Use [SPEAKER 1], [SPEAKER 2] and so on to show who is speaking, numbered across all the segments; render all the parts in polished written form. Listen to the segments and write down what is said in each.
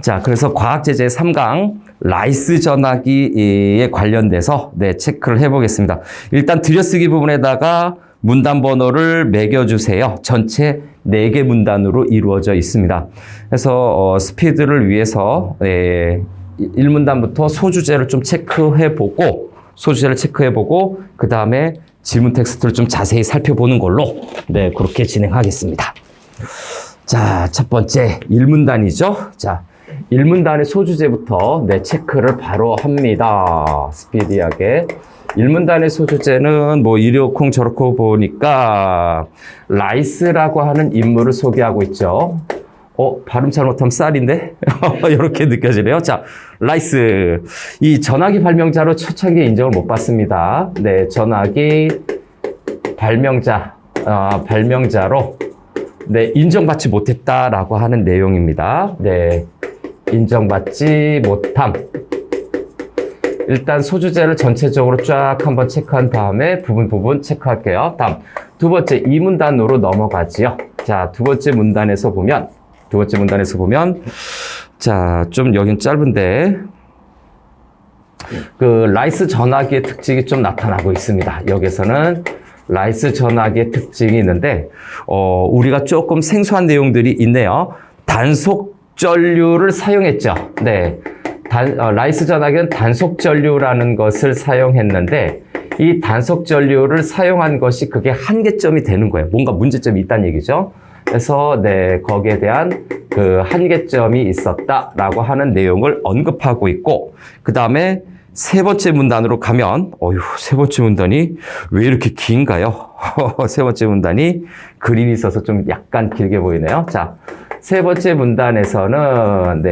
[SPEAKER 1] 자, 그래서 과학제재 3강 라이스 전화기에 관련돼서 체크를 해보겠습니다. 일단 들여쓰기 부분에다가 문단 번호를 매겨주세요. 전체 4개 문단으로 이루어져 있습니다. 그래서 스피드를 위해서 1문단부터 소주제를 좀 체크해보고 그 다음에 질문 텍스트를 좀 자세히 살펴보는 걸로 그렇게 진행하겠습니다. 자, 첫 번째 1문단이죠. 자, 1문단의 소주제부터 체크를 바로 합니다. 스피디하게. 1문단의 소주제는 뭐 이렇쿵 저렇고 보니까 라이스라고 하는 인물을 소개하고 있죠. 발음 잘못하면 쌀인데? 이렇게 느껴지네요. 자, 라이스. 이 전화기 발명자로 초창기에 인정을 못 받습니다. 네, 전화기 발명자로 인정받지 못했다라고 하는 내용입니다. 네, 인정받지 못함. 일단 소주제를 전체적으로 쫙 한번 체크한 다음에 부분 체크할게요. 다음 두 번째 2문단으로 넘어가지요. 자, 두 번째 문단에서 보면 자, 좀 여긴 짧은데 그 라이스 전화기의 특징이 좀 나타나고 있습니다. 여기서는 라이스 전화기의 특징이 있는데 우리가 조금 생소한 내용들이 있네요. 단속 전류를 사용했죠. 네. 라이스 전화기는 단속 전류라는 것을 사용했는데 이 단속 전류를 사용한 것이 그게 한계점이 되는 거예요. 뭔가 문제점이 있다는 얘기죠. 그래서 거기에 대한 그 한계점이 있었다라고 하는 내용을 언급하고 있고, 그 다음에 세 번째 문단으로 가면 세 번째 문단이 왜 이렇게 긴가요? 세 번째 문단이 그림이 있어서 좀 약간 길게 보이네요. 자, 세 번째 문단에서는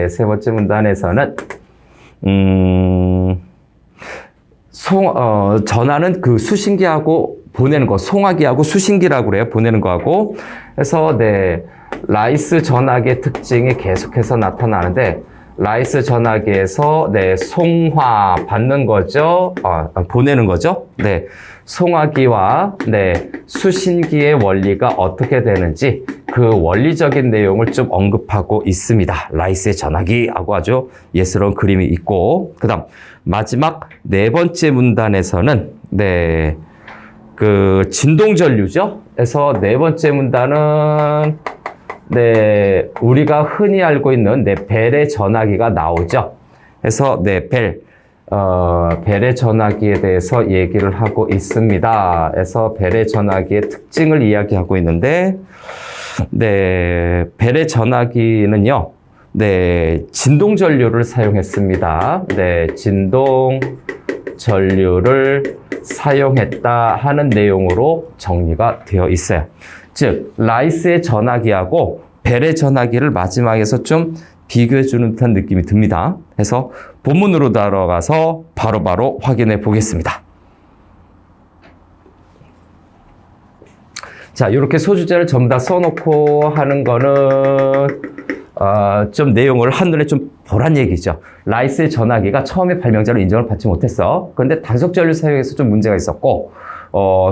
[SPEAKER 1] 전화는 그 수신기하고 보내는 거, 송화기하고 수신기라고 그래요. 보내는 거하고. 그래서 라이스 전화기의 특징이 계속해서 나타나는데, 라이스 전화기에서 송화 받는 거죠. 보내는 거죠. 송화기와 수신기의 원리가 어떻게 되는지 그 원리적인 내용을 좀 언급하고 있습니다. 라이스의 전화기하고 아주 예스러운 그림이 있고, 그다음 마지막 네 번째 문단에서는 그 진동전류죠. 그래서 네 번째 문단은 우리가 흔히 알고 있는 벨의 전화기가 나오죠. 그래서 벨의 전화기에 대해서 얘기를 하고 있습니다. 그래서 벨의 전화기의 특징을 이야기하고 있는데, 벨의 전화기는요, 진동전류를 사용했습니다. 진동전류를 사용했다 하는 내용으로 정리가 되어 있어요. 즉, 라이스의 전화기하고 벨의 전화기를 마지막에서 좀 비교해주는 듯한 느낌이 듭니다. 그래서 본문으로 들어가서 바로바로 확인해 보겠습니다. 자, 이렇게 소주제를 전부 다 써놓고 하는 거는 좀 내용을 한눈에 좀 보란 얘기죠. 라이스의 전화기가 처음에 발명자로 인정을 받지 못했어. 그런데 단속전류 사용에서 좀 문제가 있었고,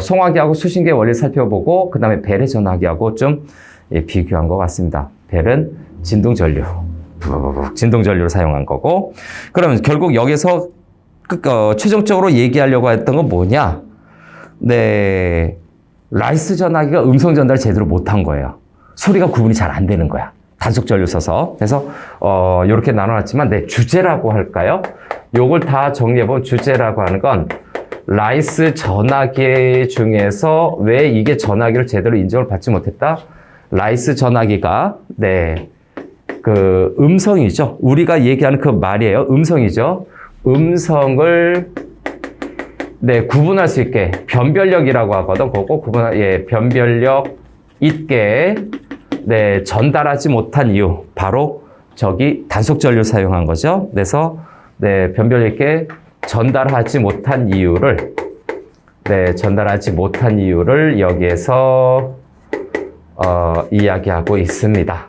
[SPEAKER 1] 송화기하고 수신기의 원리를 살펴보고, 그 다음에 벨의 전화기하고 좀 비교한 것 같습니다. 벨은 진동전류를 사용한 거고, 그러면 결국 여기서 최종적으로 얘기하려고 했던 건 뭐냐? 라이스 전화기가 음성 전달을 제대로 못한 거예요. 소리가 구분이 잘 안 되는 거야. 단속 전류 써서. 그래서 이렇게 나눠놨지만 주제라고 할까요? 요걸 다 정리해보면 주제라고 하는 건 라이스 전화기 중에서 왜 이게 전화기를 제대로 인정을 받지 못했다? 라이스 전화기가 그 음성이죠. 우리가 얘기하는 그 말이에요. 음성이죠. 음성을 구분할 수 있게 변별력이라고 하거든. 그거 변별력 있게 전달하지 못한 이유, 바로 저기 단속 전류를 사용한 거죠. 그래서 변별력 있게 전달하지 못한 이유를 여기에서 이야기하고 있습니다.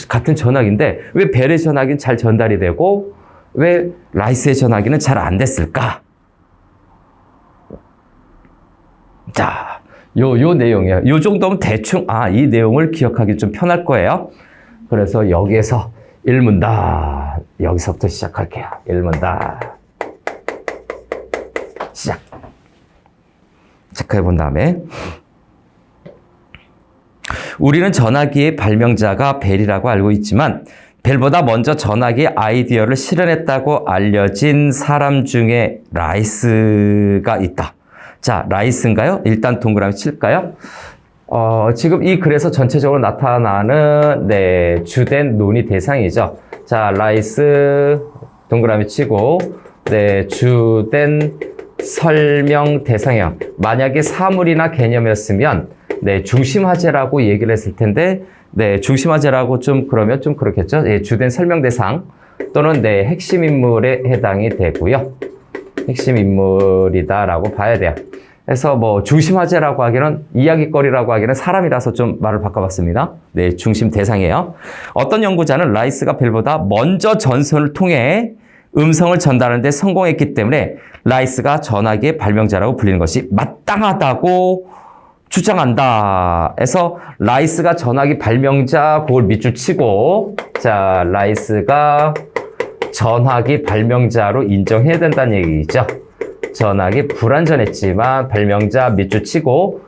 [SPEAKER 1] 같은 전화기인데 왜 벨의 전화기는 잘 전달이 되고 왜 라이스의 전화기는 잘 안 됐을까? 자, 요 내용이에요. 요 정도면 대충 이 내용을 기억하기 좀 편할 거예요. 그래서 여기에서 일문다. 여기서부터 시작할게요. 일문다. 시작. 체크해 본 다음에 우리는 전화기의 발명자가 벨이라고 알고 있지만 벨보다 먼저 전화기 아이디어를 실현했다고 알려진 사람 중에 라이스가 있다. 자, 라이스인가요? 일단 동그라미 칠까요? 지금 이 글에서 전체적으로 나타나는 주된 논의 대상이죠. 자, 라이스 동그라미 치고 주된 설명 대상형. 만약에 사물이나 개념이었으면 중심화제라고 얘기를 했을 텐데 중심화제라고 좀 그러면 좀 그렇겠죠. 주된 설명 대상 또는 핵심 인물에 해당이 되고요. 핵심 인물이다라고 봐야 돼요. 그래서 뭐 중심화제라고 하기는 이야기거리라고 하기는 사람이라서 좀 말을 바꿔봤습니다. 중심 대상이에요. 어떤 연구자는 라이스가 벨보다 먼저 전선을 통해 음성을 전달하는 데 성공했기 때문에 라이스가 전화기의 발명자라고 불리는 것이 마땅하다고 주장한다. 해서 라이스가 전화기 발명자 그걸 밑줄 치고 자, 라이스가 전화기 발명자로 인정해야 된다는 얘기죠. 전화기 불완전했지만 발명자 밑줄 치고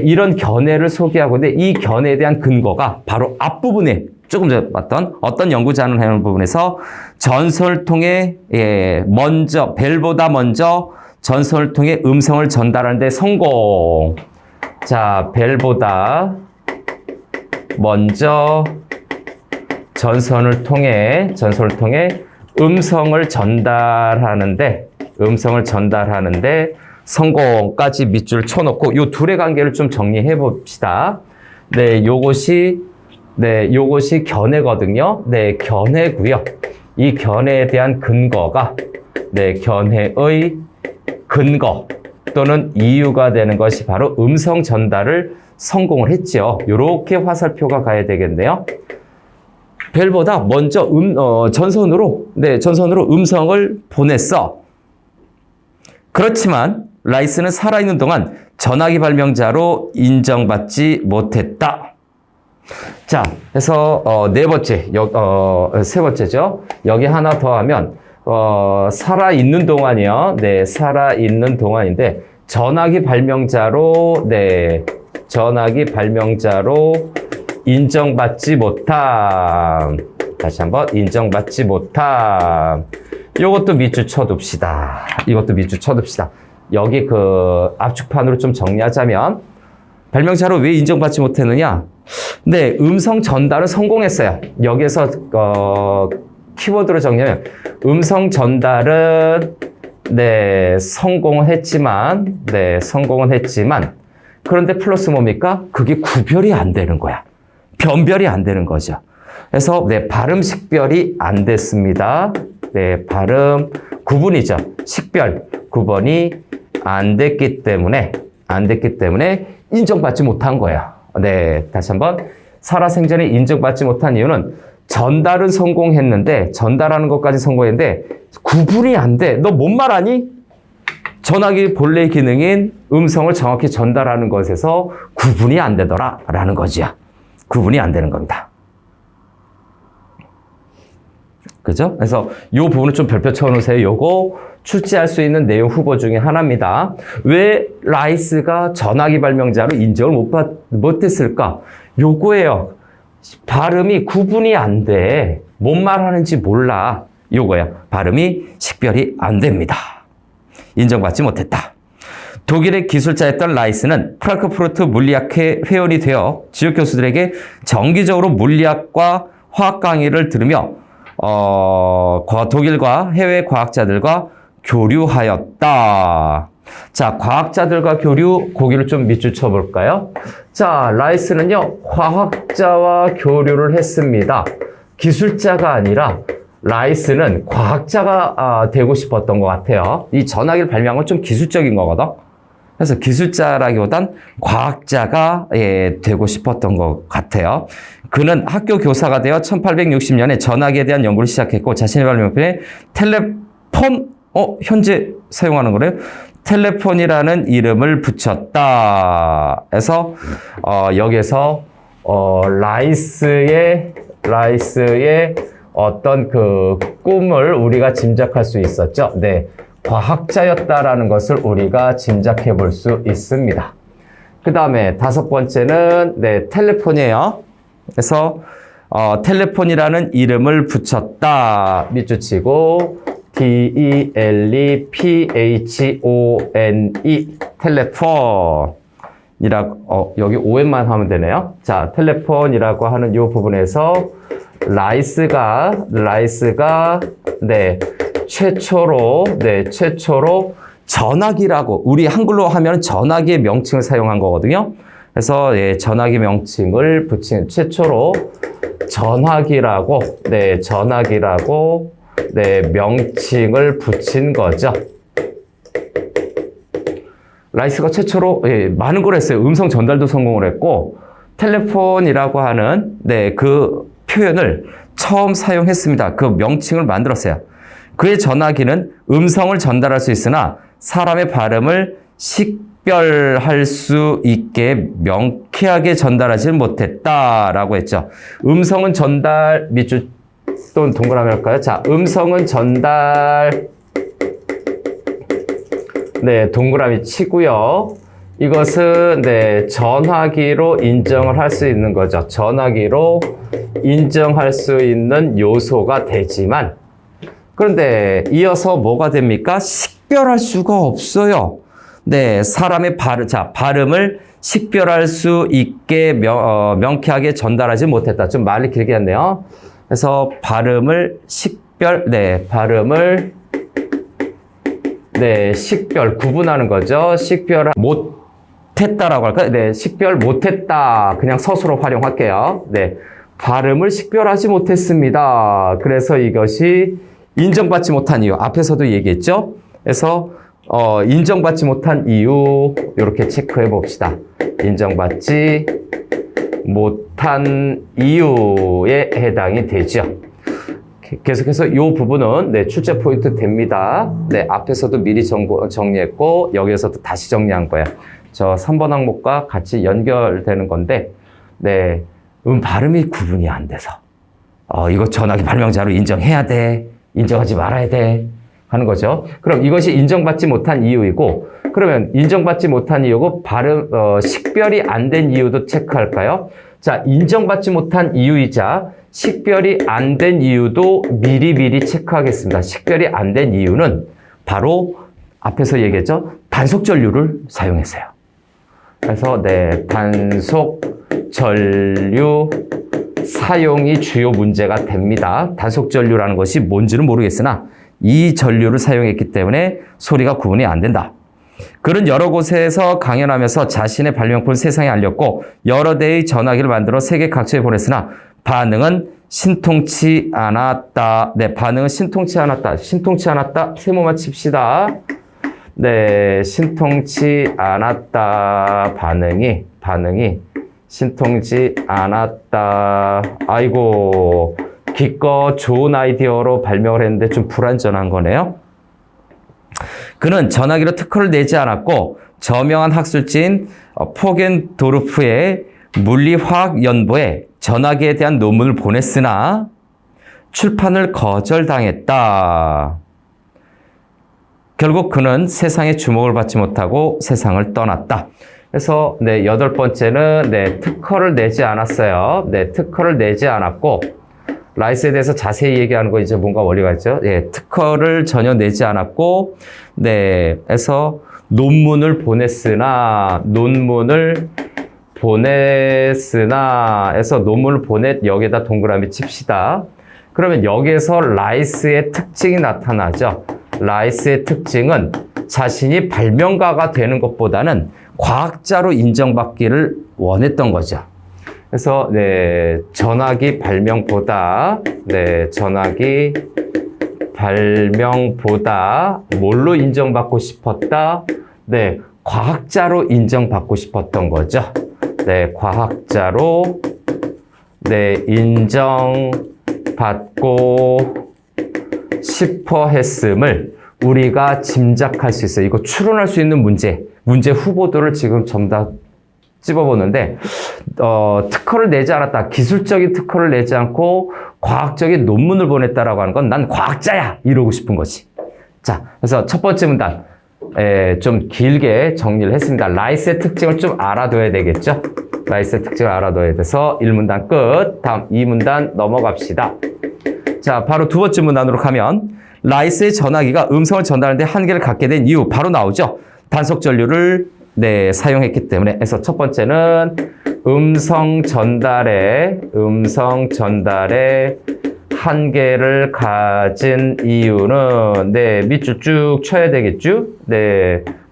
[SPEAKER 1] 이런 견해를 소개하고 있는데 이 견해에 대한 근거가 바로 앞부분에 조금 전에 봤던 어떤 연구자는 해놓은 부분에서 전선을 통해 먼저 벨보다 먼저 전선을 통해 음성을 전달하는 데 성공. 자, 벨보다 먼저 전선을 통해 음성을 전달하는데 성공까지 밑줄 쳐놓고 이 둘의 관계를 좀 정리해 봅시다. 요것이 견해거든요. 견해고요. 이 견해에 대한 근거가 견해의 근거 또는 이유가 되는 것이 바로 음성 전달을 성공을 했죠. 이렇게 화살표가 가야 되겠네요. 벨보다 먼저 전선으로 음성을 보냈어. 그렇지만 라이스는 살아있는 동안 전화기 발명자로 인정받지 못했다. 자, 그래서 세 번째죠. 여기 하나 더 하면 살아있는 동안이요. 살아있는 동안인데 전화기 발명자로 인정받지 못함. 다시 한번 인정받지 못함. 요것도 밑줄 쳐둡시다. 여기 그 압축판으로 좀 정리하자면 발명자로 왜 인정받지 못했느냐? 음성 전달은 성공했어요. 여기에서 키워드로 정리하면 음성 전달은 성공은 했지만 그런데 플러스 뭡니까? 그게 구별이 안 되는 거야. 변별이 안 되는 거죠. 그래서 발음 식별이 안 됐습니다. 발음 구분이죠. 식별 구분이 안 됐기 때문에 인정받지 못한 거야. 다시 한번 살아생전에 인정받지 못한 이유는 전달은 성공했는데 전달하는 것까지 성공했는데 구분이 안 돼. 너 뭔 말하니? 전화기 본래 기능인 음성을 정확히 전달하는 것에서 구분이 안 되더라 라는 거지요. 구분이 안 되는 겁니다. 그죠? 그래서 이 부분을 좀 별표 쳐놓으세요. 요거 출제할 수 있는 내용 후보 중에 하나입니다. 왜 라이스가 전화기 발명자로 인정을 못했을까? 요거예요. 발음이 구분이 안 돼. 뭔 말하는지 몰라. 요거예요. 발음이 식별이 안 됩니다. 인정받지 못했다. 독일의 기술자였던 라이스는 프랑크푸르트 물리학회 회원이 되어 지역 교수들에게 정기적으로 물리학과 화학 강의를 들으며 독일과 해외 과학자들과 교류하였다. 자, 과학자들과 교류, 고기를 좀 밑줄 쳐볼까요? 자, 라이스는요, 과학자와 교류를 했습니다. 기술자가 아니라 라이스는 과학자가 되고 싶었던 것 같아요. 이 전화기를 발명한 건 좀 기술적인 거거든. 그래서 기술자라기보단 과학자가 되고 싶었던 것 같아요. 그는 학교 교사가 되어 1860년에 전화기에 대한 연구를 시작했고 자신의 발명편에 텔레폰, 현재 사용하는 거래요. 텔레폰이라는 이름을 붙였다. 그래서 여기서 라이스의 어떤 그 꿈을 우리가 짐작할 수 있었죠. 네, 과학자였다라는 것을 우리가 짐작해 볼 수 있습니다. 그 다음에 다섯 번째는 네, 텔레폰이에요. 그래서 텔레폰이라는 이름을 붙였다. 밑줄 치고 T-E-L-E-P-H-O-N-E 텔레폰이라고 여기 ON만 하면 되네요. 자, 텔레폰이라고 하는 이 부분에서 라이스가 네, 최초로 전화기라고 우리 한글로 하면 전화기의 명칭을 사용한 거거든요. 그래서 예, 전화기 명칭을 붙인 최초로 전화기라고 명칭을 붙인 거죠. 라이스가 최초로 예, 많은 걸 했어요. 음성 전달도 성공을 했고 텔레폰이라고 하는 네, 그 표현을 처음 사용했습니다. 그 명칭을 만들었어요. 그의 전화기는 음성을 전달할 수 있으나 사람의 발음을 식별할 수 있게 명쾌하게 전달하지는 못했다라고 했죠. 음성은 전달, 밑줄 또는 동그라미 할까요? 자, 음성은 전달, 네, 동그라미 치고요. 이것은 네, 전화기로 인정을 할 수 있는 거죠. 전화기로 인정할 수 있는 요소가 되지만 그런데 이어서 뭐가 됩니까? 식별할 수가 없어요. 네, 사람의 발음을 식별할 수 있게 명쾌하게 전달하지 못했다. 좀 말이 길게 했네요. 그래서 발음을 식별 구분하는 거죠. 식별 못했다라고 할까요? 네, 식별 못했다. 그냥 서술어 활용할게요. 네, 발음을 식별하지 못했습니다. 그래서 이것이 인정받지 못한 이유. 앞에서도 얘기했죠? 그래서 인정받지 못한 이유 이렇게 체크해 봅시다. 인정받지 못한 이유에 해당이 되죠. 계속해서 이 부분은 네, 출제 포인트 됩니다. 네, 앞에서도 미리 정리했고 여기에서도 다시 정리한 거예요. 저 3번 항목과 같이 연결되는 건데 네, 발음이 구분이 안 돼서 이거 전화기 발명자로 인정해야 돼. 인정하지 말아야 돼. 하는 거죠. 그럼 이것이 인정받지 못한 이유이고 그러면 인정받지 못한 이유고 발음 식별이 안 된 이유도 체크할까요? 자, 인정받지 못한 이유이자 식별이 안 된 이유도 미리 체크하겠습니다. 식별이 안 된 이유는 바로 앞에서 얘기했죠. 단속 전류를 사용했어요. 그래서 네, 단속 전류 사용이 주요 문제가 됩니다. 단속 전류라는 것이 뭔지는 모르겠으나 이 전류를 사용했기 때문에 소리가 구분이 안 된다. 그는 여러 곳에서 강연하면서 자신의 발명품을 세상에 알렸고 여러 대의 전화기를 만들어 세계 각처에 보냈으나 반응은 신통치 않았다. 네, 반응은 신통치 않았다. 신통치 않았다. 세모만 칩시다. 네, 신통치 않았다. 반응이 신통치 않았다. 아이고, 기껏 좋은 아이디어로 발명을 했는데 좀 불완전한 거네요. 그는 전화기로 특허를 내지 않았고 저명한 학술지인 포겐도르프의 물리화학연보에 전화기에 대한 논문을 보냈으나 출판을 거절당했다. 결국 그는 세상의 주목을 받지 못하고 세상을 떠났다. 그래서 네, 여덟 번째는 네, 특허를 내지 않았어요. 네, 특허를 내지 않았고 라이스에 대해서 자세히 얘기하는 거 이제 뭔가 원리가 있죠. 예, 특허를 전혀 내지 않았고, 네, 해서 논문을 보냈으나 해서 논문을 여기에다 동그라미 칩시다. 그러면 여기에서 라이스의 특징이 나타나죠. 라이스의 특징은 자신이 발명가가 되는 것보다는 과학자로 인정받기를 원했던 거죠. 그래서 네, 전화기 발명보다 뭘로 인정받고 싶었다? 네, 과학자로 인정받고 싶었던 거죠. 네, 과학자로 네, 인정받고 싶어 했음을 우리가 짐작할 수 있어요. 이거 추론할 수 있는 문제 후보들을 지금 전부 다 찝어보는데 특허를 내지 않았다. 기술적인 특허를 내지 않고 과학적인 논문을 보냈다라고 하는 건 난 과학자야! 이러고 싶은 거지. 자, 그래서 첫 번째 문단. 좀 길게 정리를 했습니다. 라이스의 특징을 좀 알아둬야 되겠죠? 라이스의 특징을 알아둬야 돼서 1문단 끝. 다음 2문단 넘어갑시다. 자, 바로 두 번째 문단으로 가면 라이스의 전화기가 음성을 전달하는데 한계를 갖게 된 이유 바로 나오죠. 단속 전류를 사용했기 때문에. 그래서 첫 번째는 음성 전달에 한계를 가진 이유는 밑줄 쭉 쳐야 되겠죠?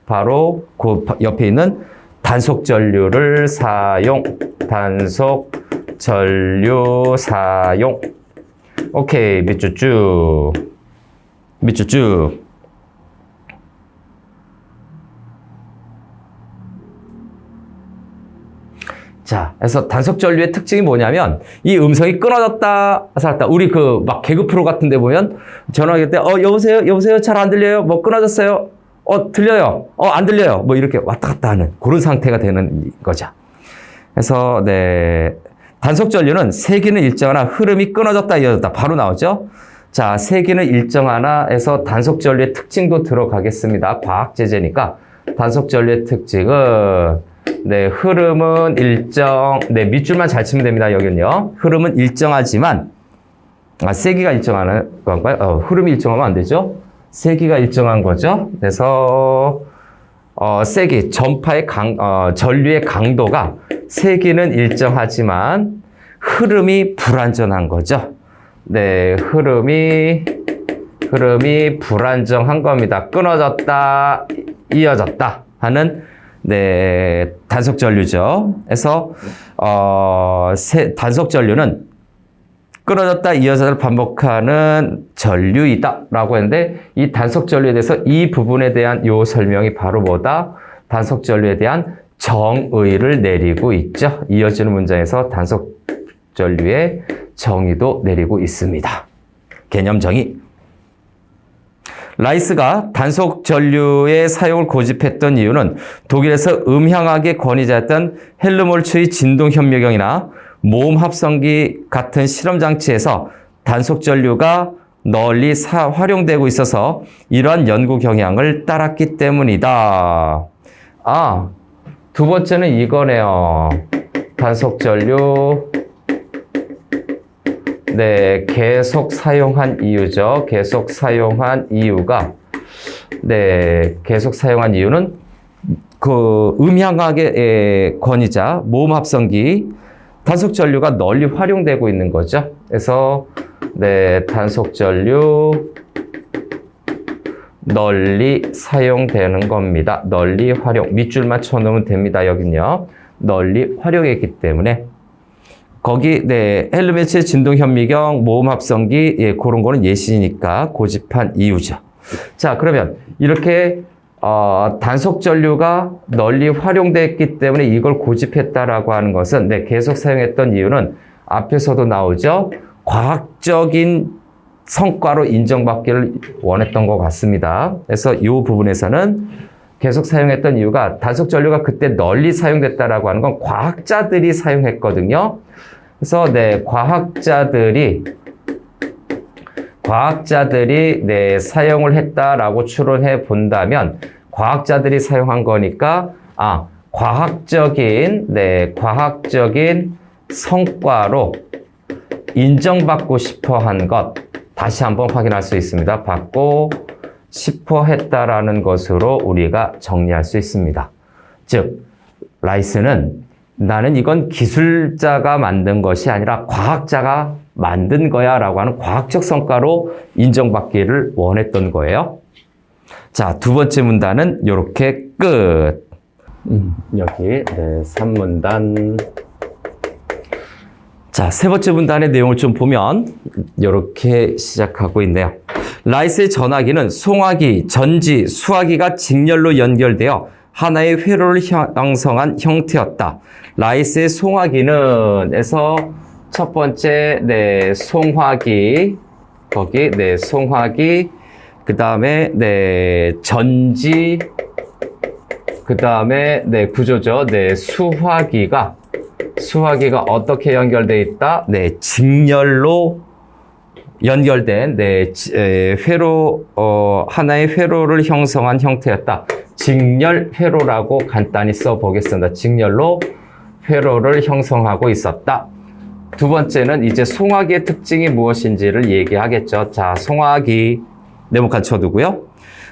[SPEAKER 1] 바로 그 옆에 있는 단속 전류를 사용. 오케이, 밑줄 쭉. 자, 그래서 단속 전류의 특징이 뭐냐면 이 음성이 끊어졌다, 살았다. 우리 그 막 개그 프로 같은 데 보면 전화할 때 여보세요 잘 안 들려요? 뭐 끊어졌어요? 들려요? 안 들려요? 뭐 이렇게 왔다 갔다 하는 그런 상태가 되는 거죠. 그래서 단속 전류는 세기는 일정하나 흐름이 끊어졌다 이어졌다 바로 나오죠. 자, 세기는 일정하나 해서 단속 전류의 특징도 들어가겠습니다. 과학 제재니까 단속 전류의 특징은 흐름은 밑줄만 잘 치면 됩니다. 여기는요. 흐름은 일정하지만, 세기가 일정한 건가요? 흐름이 일정하면 안 되죠? 세기가 일정한 거죠. 그래서, 세기, 전류의 강도가 세기는 일정하지만, 흐름이 불안정한 거죠. 흐름이 불안정한 겁니다. 끊어졌다, 이어졌다 하는 단속 전류죠. 그래서 단속 전류는 끊어졌다 이어졌다를 반복하는 전류이다라고 했는데 이 단속 전류에 대해서 이 부분에 대한 요 설명이 바로 뭐다? 단속 전류에 대한 정의를 내리고 있죠. 이어지는 문장에서 단속 전류의 정의도 내리고 있습니다. 개념 정의. 라이스가 단속 전류의 사용을 고집했던 이유는 독일에서 음향학의 권위자였던 헬무홀츠의 진동현미경이나 모음 합성기 같은 실험 장치에서 단속 전류가 널리 활용되고 있어서 이러한 연구 경향을 따랐기 때문이다. 두 번째는 이거네요. 단속 전류 계속 사용한 이유죠. 계속 사용한 이유는 그 음향학의 권위자 모음 합성기 단속 전류가 널리 활용되고 있는 거죠. 그래서 단속 전류 널리 사용되는 겁니다. 널리 활용. 밑줄만 쳐놓으면 됩니다. 여긴요. 널리 활용했기 때문에 거기 헬무홀츠의 진동현미경, 모음 합성기 그런 거는 예시니까 고집한 이유죠. 자, 그러면 이렇게 단속 전류가 널리 활용됐기 때문에 이걸 고집했다라고 하는 것은 계속 사용했던 이유는 앞에서도 나오죠. 과학적인 성과로 인정받기를 원했던 것 같습니다. 그래서 이 부분에서는 계속 사용했던 이유가 단속 전류가 그때 널리 사용됐다라고 하는 건 과학자들이 사용했거든요. 그래서 과학자들이 사용을 했다라고 추론해 본다면 과학자들이 사용한 거니까 과학적인 성과로 인정받고 싶어 한 것 다시 한번 확인할 수 있습니다. 받고 싶어 했다라는 것으로 우리가 정리할 수 있습니다. 즉, 라이스는 나는 이건 기술자가 만든 것이 아니라 과학자가 만든 거야 라고 하는 과학적 성과로 인정받기를 원했던 거예요. 자, 두 번째 문단은 이렇게 끝. 여기 3문단. 자, 세 번째 문단의 내용을 좀 보면 이렇게 시작하고 있네요. 라이스의 전화기는 송화기, 전지, 수화기가 직렬로 연결되어 하나의 회로를 형성한 형태였다. 라이스의 송화기는 에서 첫 번째 송화기 거기 송화기 그다음에 전지 그다음에 구조죠. 수화기가 수화기가 어떻게 연결돼 있다? 네, 직렬로 연결된 회로 하나의 회로를 형성한 형태였다. 직렬 회로라고 간단히 써보겠습니다. 직렬로 회로를 형성하고 있었다. 두 번째는 이제 송화기의 특징이 무엇인지를 얘기하겠죠. 자, 송화기 네모칸 쳐두고요.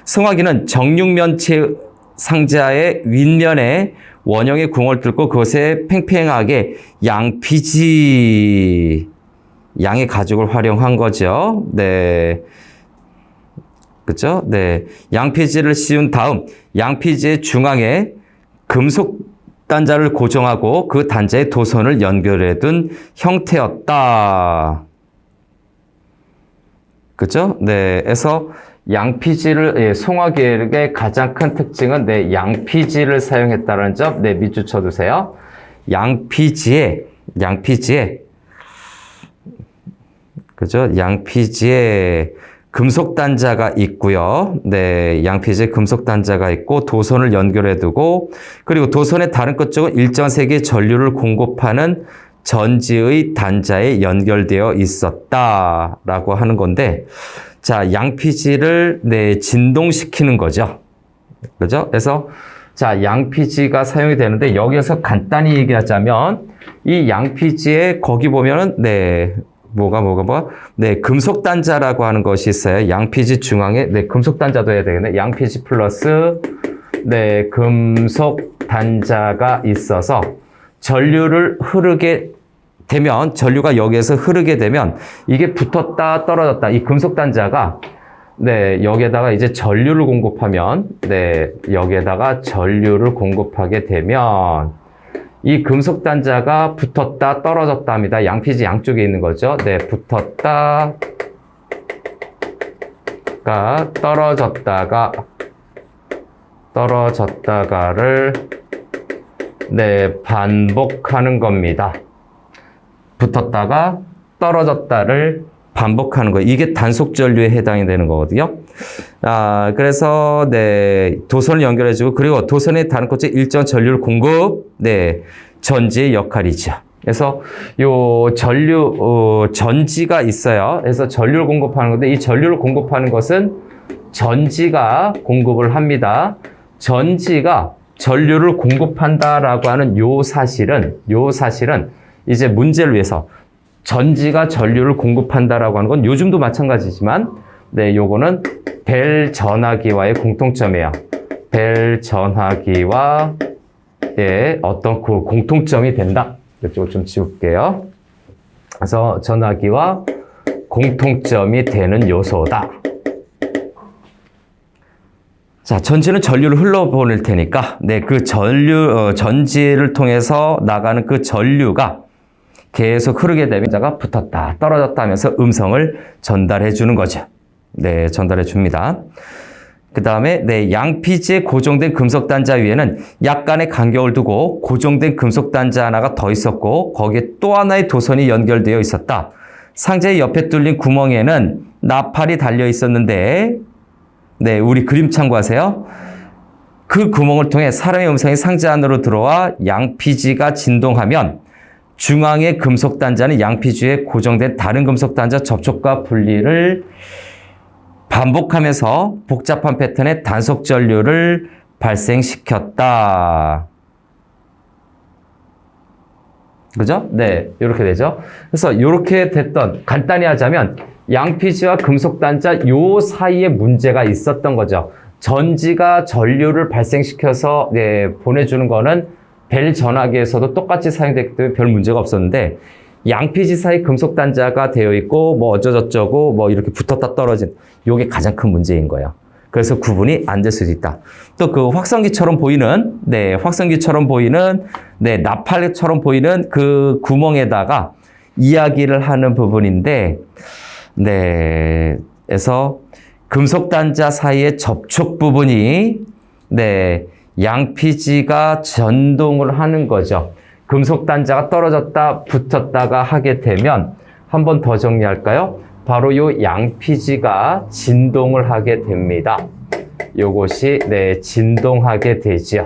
[SPEAKER 1] 송화기는 정육면체 상자의 윗면에 원형의 구멍을 뚫고 그것에 팽팽하게 양의 가죽을 활용한 거죠. 네. 그죠? 네. 양피지를 씌운 다음 양피지의 중앙에 금속 단자를 고정하고 그 단자의 도선을 연결해 둔 형태였다. 그죠? 네. 그래서 양피지를, 송화기의 가장 큰 특징은 양피지를 사용했다는 점, 밑줄 쳐두세요. 양피지에, 그죠? 양피지에 금속 단자가 있고요. 네, 양피지에 금속 단자가 있고 도선을 연결해 두고 그리고 도선의 다른 끝쪽은 일정 세기의 전류를 공급하는 전지의 단자에 연결되어 있었다라고 하는 건데, 자, 양피지를 진동시키는 거죠. 그죠? 그래서 자, 양피지가 사용이 되는데 여기서 간단히 얘기하자면 이 양피지에 거기 보면은 금속 단자라고 하는 것이 있어요. 양피지 중앙에 금속 단자도 해야 되겠네. 양피지 플러스 금속 단자가 있어서 전류가 여기에서 흐르게 되면 이게 붙었다 떨어졌다. 이 금속 단자가 여기에다가 이제 전류를 공급하면 여기에다가 전류를 공급하게 되면 이 금속 단자가 붙었다 떨어졌다 합니다. 양피지 양쪽에 있는 거죠. 붙었다가 떨어졌다가를 반복하는 겁니다. 붙었다가 떨어졌다를 반복하는 거예요. 이게 단속 전류에 해당이 되는 거거든요. 그래서 도선을 연결해주고 그리고 도선의 다른 곳에 일정 전류를 공급, 전지의 역할이죠. 그래서 요 전지가 있어요. 그래서 전류를 공급하는 건데 이 전류를 공급하는 것은 전지가 공급을 합니다. 전지가 전류를 공급한다라고 하는 요 사실은 이제 문제를 위해서 전지가 전류를 공급한다라고 하는 건 요즘도 마찬가지지만 요거는 벨 전화기와의 공통점이에요. 벨 전화기와 어떤 그 공통점이 된다. 이쪽을 좀 지울게요. 그래서 전화기와 공통점이 되는 요소다. 자, 전지는 전류를 흘러보낼 테니까 그 전지를 통해서 나가는 그 전류가 계속 흐르게 되면 자가 붙었다 떨어졌다 하면서 음성을 전달해 주는 거죠. 전달해 줍니다. 그 다음에 양피지에 고정된 금속 단자 위에는 약간의 간격을 두고 고정된 금속 단자 하나가 더 있었고 거기에 또 하나의 도선이 연결되어 있었다. 상자의 옆에 뚫린 구멍에는 나팔이 달려 있었는데 우리 그림 참고하세요. 그 구멍을 통해 사람의 음성이 상자 안으로 들어와 양피지가 진동하면 중앙의 금속 단자는 양피지에 고정된 다른 금속 단자 접촉과 분리를 반복하면서 복잡한 패턴의 단속 전류를 발생시켰다. 그죠? 이렇게 되죠. 그래서 이렇게 됐던, 간단히 하자면 양피지와 금속 단자 요 사이에 문제가 있었던 거죠. 전지가 전류를 발생시켜서 보내주는 거는 벨 전화기에서도 똑같이 사용됐기 때문에 별 문제가 없었는데 양피지 사이 금속 단자가 되어 있고 어쩌저쩌고 이렇게 붙었다 떨어진 요게 가장 큰 문제인 거예요. 그래서 구분이 안 될 수도 있다. 또 그 확성기처럼 보이는 나팔처럼 보이는 그 구멍에다가 이야기를 하는 부분인데 그래서 금속 단자 사이의 접촉 부분이 양피지가 전동을 하는 거죠. 금속 단자가 떨어졌다 붙었다가 하게 되면 한 번 더 정리할까요? 바로 요 양피지가 진동을 하게 됩니다. 요것이 진동하게 되죠.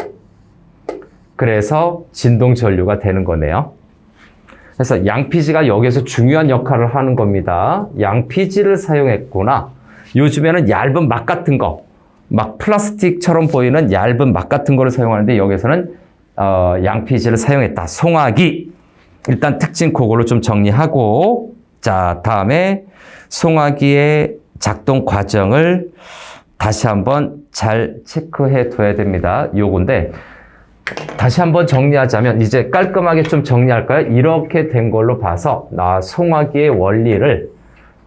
[SPEAKER 1] 그래서 진동 전류가 되는 거네요. 그래서 양피지가 여기서 중요한 역할을 하는 겁니다. 양피지를 사용했구나. 요즘에는 얇은 막 같은 거, 막 플라스틱처럼 보이는 얇은 막 같은 거를 사용하는데 여기서는 양피지를 사용했다. 송화기. 일단 특징 그걸로 좀 정리하고, 자, 다음에 송화기의 작동 과정을 다시 한번 잘 체크해 둬야 됩니다. 요건데, 다시 한번 정리하자면, 이제 깔끔하게 좀 정리할까요? 이렇게 된 걸로 봐서, 송화기의 원리를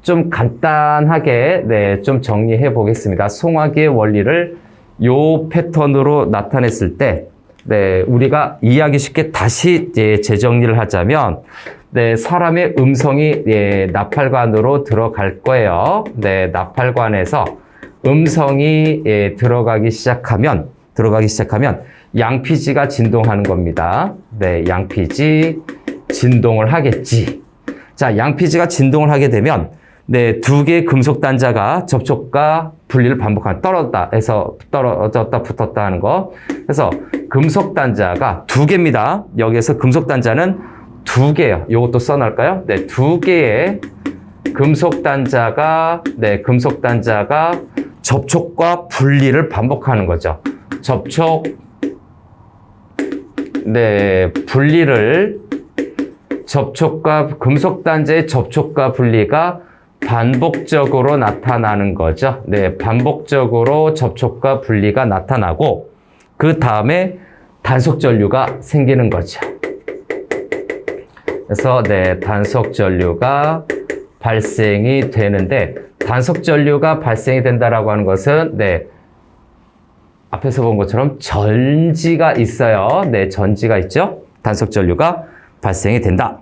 [SPEAKER 1] 좀 간단하게, 네, 좀 정리해 보겠습니다. 송화기의 원리를 요 패턴으로 나타냈을 때, 네, 우리가 이해하기 쉽게 다시 재정리를 하자면, 네, 사람의 음성이 나팔관으로 들어갈 거예요. 네, 나팔관에서 음성이 들어가기 시작하면 양피지가 진동하는 겁니다. 네, 양피지 진동을 하겠지. 자, 양피지가 진동을 하게 되면 네, 두 개의 금속 단자가 접촉과 분리를 반복하는 떨어졌다 해서 떨어졌다 붙었다 하는 거. 그래서 금속 단자가 두 개입니다. 여기에서 금속 단자는 두 개예요. 이것도 써놓을까요? 네, 두 개의 금속 단자가 접촉과 분리를 반복하는 거죠. 금속 단자의 접촉과 분리가 반복적으로 나타나는 거죠. 네, 반복적으로 접촉과 분리가 나타나고 그 다음에 단속 전류가 생기는 거죠. 그래서 네, 단속 전류가 발생이 되는데 단속 전류가 발생이 된다라고 하는 것은 네, 앞에서 본 것처럼 전지가 있어요. 네, 전지가 있죠. 단속 전류가 발생이 된다.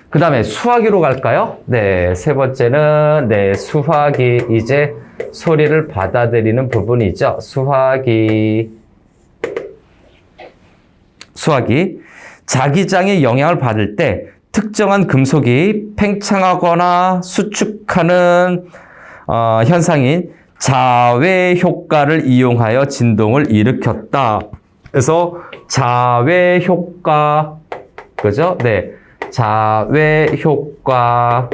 [SPEAKER 1] 그 다음에 수화기로 갈까요? 네, 세 번째는 네, 수화기. 이제 소리를 받아들이는 부분이죠. 수화기. 자기장의 영향을 받을 때 특정한 금속이 팽창하거나 수축하는 현상인 자외 효과를 이용하여 진동을 일으켰다. 그래서 자외 효과, 그죠? 네. 자외 효과.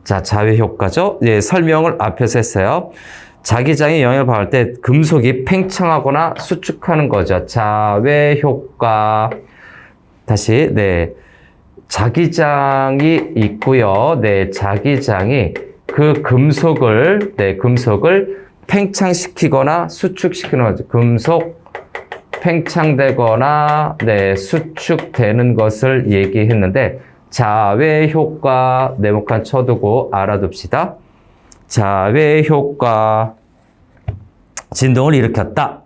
[SPEAKER 1] 자, 자외 효과죠? 예, 설명을 앞에서 했어요. 자기장에 영향을 받을 때 금속이 팽창하거나 수축하는 거죠. 자외 효과. 다시, 네. 자기장이 있고요. 네, 자기장이 그 금속을 팽창시키거나 수축시키는 거죠. 금속 팽창되거나 네, 수축되는 것을 얘기했는데 자외 효과 네모칸 쳐두고 알아둡시다. 자외 효과 진동을 일으켰다.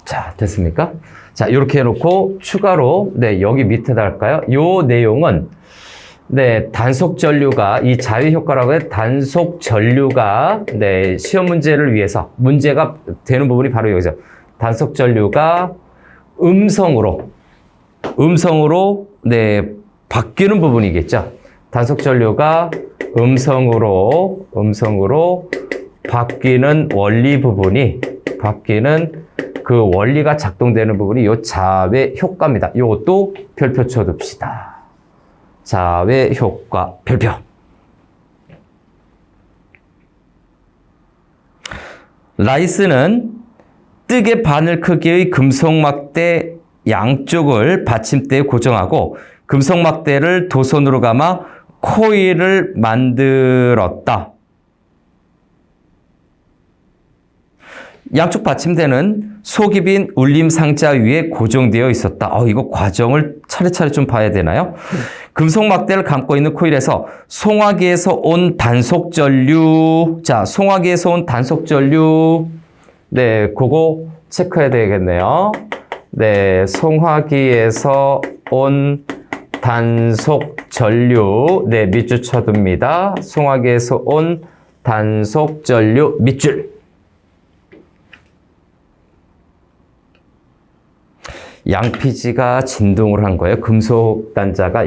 [SPEAKER 1] 자, 됐습니까? 자, 이렇게 해놓고 추가로 네, 여기 밑에다 할까요? 요 내용은 네, 단속 전류가 이 자외 효과라고 해 단속 전류가 네, 시험 문제를 위해서 문제가 되는 부분이 바로 여기죠. 단속 전류가 음성으로 네, 바뀌는 부분이겠죠. 단속 전류가 음성으로 바뀌는 원리 부분이 그 원리가 작동되는 부분이 이 자외 효과입니다. 이것도 별표 쳐둡시다. 자외 효과 별표. 라이스는 뜨개 바늘 크기의 금속막대 양쪽을 받침대에 고정하고 금속막대를 도선으로 감아 코일을 만들었다. 양쪽 받침대는 속이 빈 울림 상자 위에 고정되어 있었다. 이거 과정을 차례차례 좀 봐야 되나요? 금속 막대를 감고 있는 코일에서 송화기에서 온 단속 전류. 자, 송화기에서 온 단속 전류. 네, 그거 체크해야 되겠네요. 네, 송화기에서 온 단속 전류. 네, 밑줄 쳐둡니다. 송화기에서 온 단속 전류 밑줄. 양피지가 진동을 한 거예요. 금속 단자가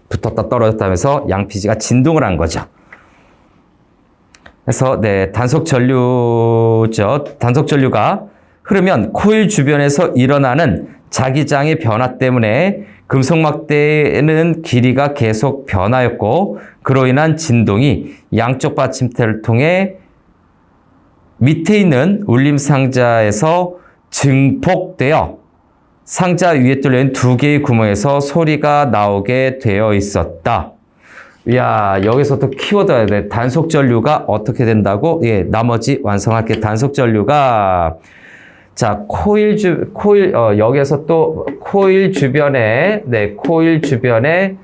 [SPEAKER 1] 붙었다 떨어졌다 하면서 양피지가 진동을 한 거죠. 그래서 네, 단속 전류죠. 단속 전류가 흐르면 코일 주변에서 일어나는 자기장의 변화 때문에 금속막대는 길이가 계속 변하였고 그로 인한 진동이 양쪽 받침대를 통해 밑에 있는 울림상자에서 증폭되어 상자 위에 뚫려있는 2개의 구멍에서 소리가 나오게 되어 있었다. 이야, 여기서 또 키워드가 돼. 단속 전류가 어떻게 된다고? 예, 나머지 완성할게. 단속 전류가 자, 여기서 또 코일 주변에, 네, 코일 주변에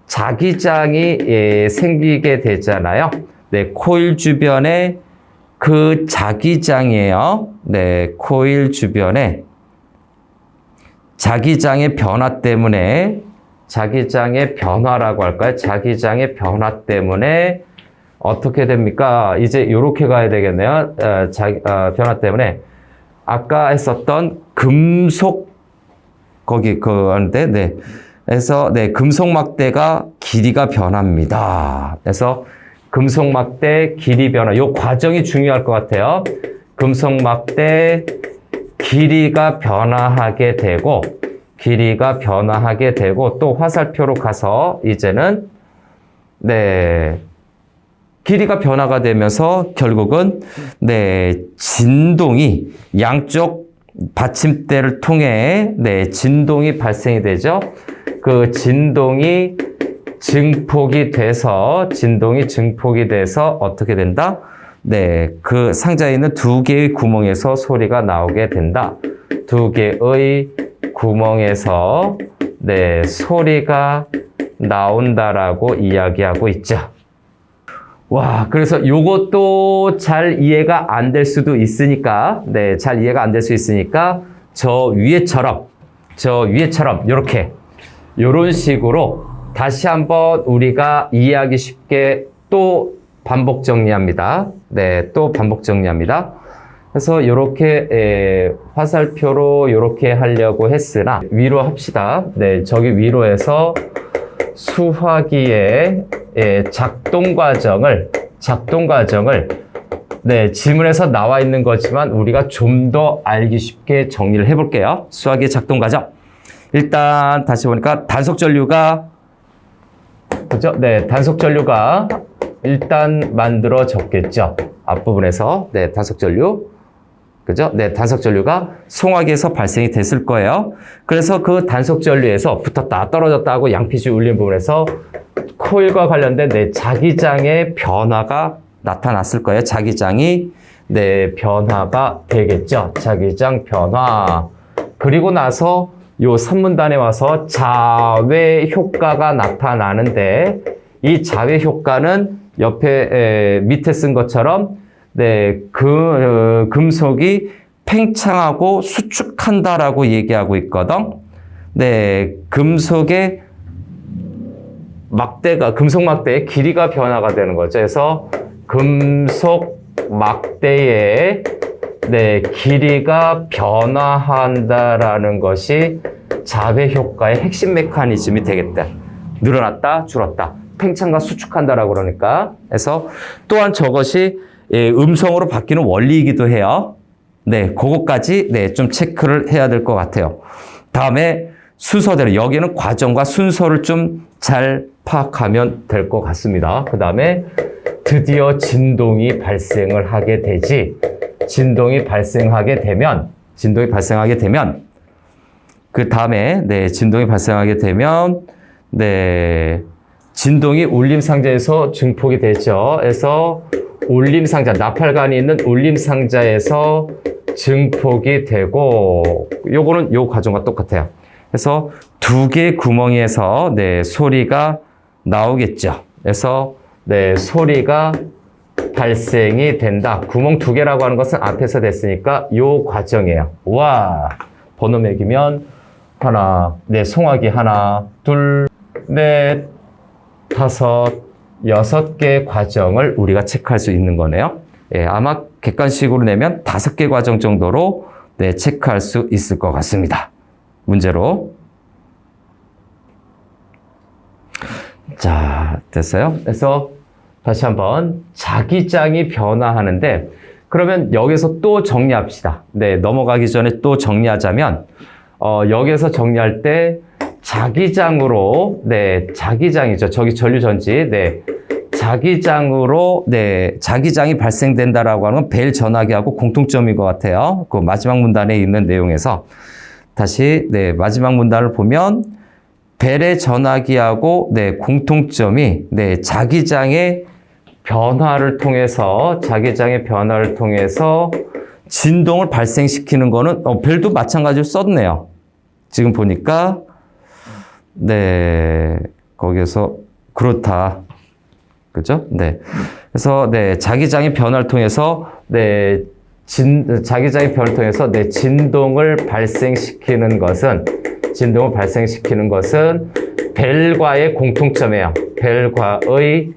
[SPEAKER 1] 자기장이 생기게 되잖아요. 네, 코일 주변에 그 자기장이에요. 네, 코일 주변에 자기장의 변화 때문에, 자기장의 변화라고 할까요? 자기장의 변화 때문에 어떻게 됩니까? 이제 이렇게 가야 되겠네요. 변화 때문에. 아까 했었던 금속, 하는데, 네. 그래서, 네, 금속막대가 길이가 변합니다. 그래서, 금속막대 길이 변화. 요 과정이 중요할 것 같아요. 금속막대 길이가 변화하게 되고, 또 화살표로 가서, 이제는, 네, 길이가 변화가 되면서 결국은 네, 진동이 양쪽 받침대를 통해 네, 진동이 발생이 되죠. 그 진동이 증폭이 돼서 어떻게 된다? 네, 그 상자에 있는 2개의 구멍에서 소리가 나오게 된다. 2개의 구멍에서 네, 소리가 나온다라고 이야기하고 있죠. 와, 그래서 요것도 잘 이해가 안 될 수도 있으니까, 네, 잘 이해가 안 될 수 있으니까, 저 위에처럼, 요렇게, 요런 식으로 다시 한번 우리가 이해하기 쉽게 또 반복 정리합니다. 네, 또 반복 정리합니다. 그래서 요렇게, 화살표로 요렇게 하려고 했으나, 위로 합시다. 네, 저기 위로 해서 수화기의 작동 과정을 네, 지문에서 나와 있는 거지만 우리가 좀 더 알기 쉽게 정리를 해볼게요. 수화기의 작동 과정. 일단 다시 보니까 단속 전류가 그죠? 네, 단속 전류가 일단 만들어졌겠죠. 앞부분에서 네, 단속 전류. 그죠? 네, 단속 전류가 송화기에서 발생이 됐을 거예요. 그래서 그 단속 전류에서 붙었다 떨어졌다 하고 양피지 울린 부분에서 코일과 관련된 네, 자기장의 변화가 나타났을 거예요. 자기장이 네, 변화가 되겠죠. 자기장 변화. 그리고 나서 요 산문단에 와서 자외 효과가 나타나는데 이 자외 효과는 옆에 밑에 쓴 것처럼 네, 금속이 팽창하고 수축한다라고 얘기하고 있거든. 네, 금속 막대의 길이가 변화가 되는 거죠. 그래서 금속 막대의 네, 길이가 변화한다라는 것이 자외 효과의 핵심 메커니즘이 되겠다. 늘어났다, 줄었다. 팽창과 수축한다라고 그러니까. 그래서 또한 저것이 음성으로 바뀌는 원리이기도 해요. 네, 그것까지 네, 좀 체크를 해야 될 것 같아요. 다음에 순서대로 여기는 과정과 순서를 좀 잘 파악하면 될 것 같습니다. 그 다음에 드디어 진동이 발생을 하게 되지. 진동이 발생하게 되면 그 다음에 네, 진동이 발생하게 되면 네, 진동이 울림상자에서 증폭이 되죠. 그래서 울림상자, 나팔관이 있는 울림상자에서 증폭이 되고, 요거는 요 과정과 똑같아요. 그래서 2개의 구멍에서 네, 소리가 나오겠죠. 그래서 네, 소리가 발생이 된다. 구멍 2개라고 하는 것은 앞에서 됐으니까 요 과정이에요. 와, 번호 매기면 하나, 네, 송화기 하나, 둘, 넷, 5, 6개의 과정을 우리가 체크할 수 있는 거네요. 예, 아마 객관식으로 내면 5개 과정 정도로 네, 체크할 수 있을 것 같습니다. 문제로. 자, 됐어요? 그래서 다시 한번 자기장이 변화하는데 그러면 여기서 또 정리합시다. 네, 넘어가기 전에 또 정리하자면 여기서 정리할 때 자기장으로 네, 자기장이죠. 저기 전류전지. 네. 자기장으로 네, 자기장이 발생된다라고 하는 건 벨 전화기하고 공통점인 것 같아요. 그 마지막 문단에 있는 내용에서 다시 네, 마지막 문단을 보면 벨의 전화기하고 네, 공통점이 네, 자기장의 변화를 통해서 진동을 발생시키는 거는 벨도 마찬가지로 썼네요. 지금 보니까 네, 거기서 그렇다. 그죠? 네. 그래서 네, 자기장의 변화를 통해서 네, 자기장의 변화를 통해서 네, 진동을 발생시키는 것은 벨과의 공통점이에요. 벨과의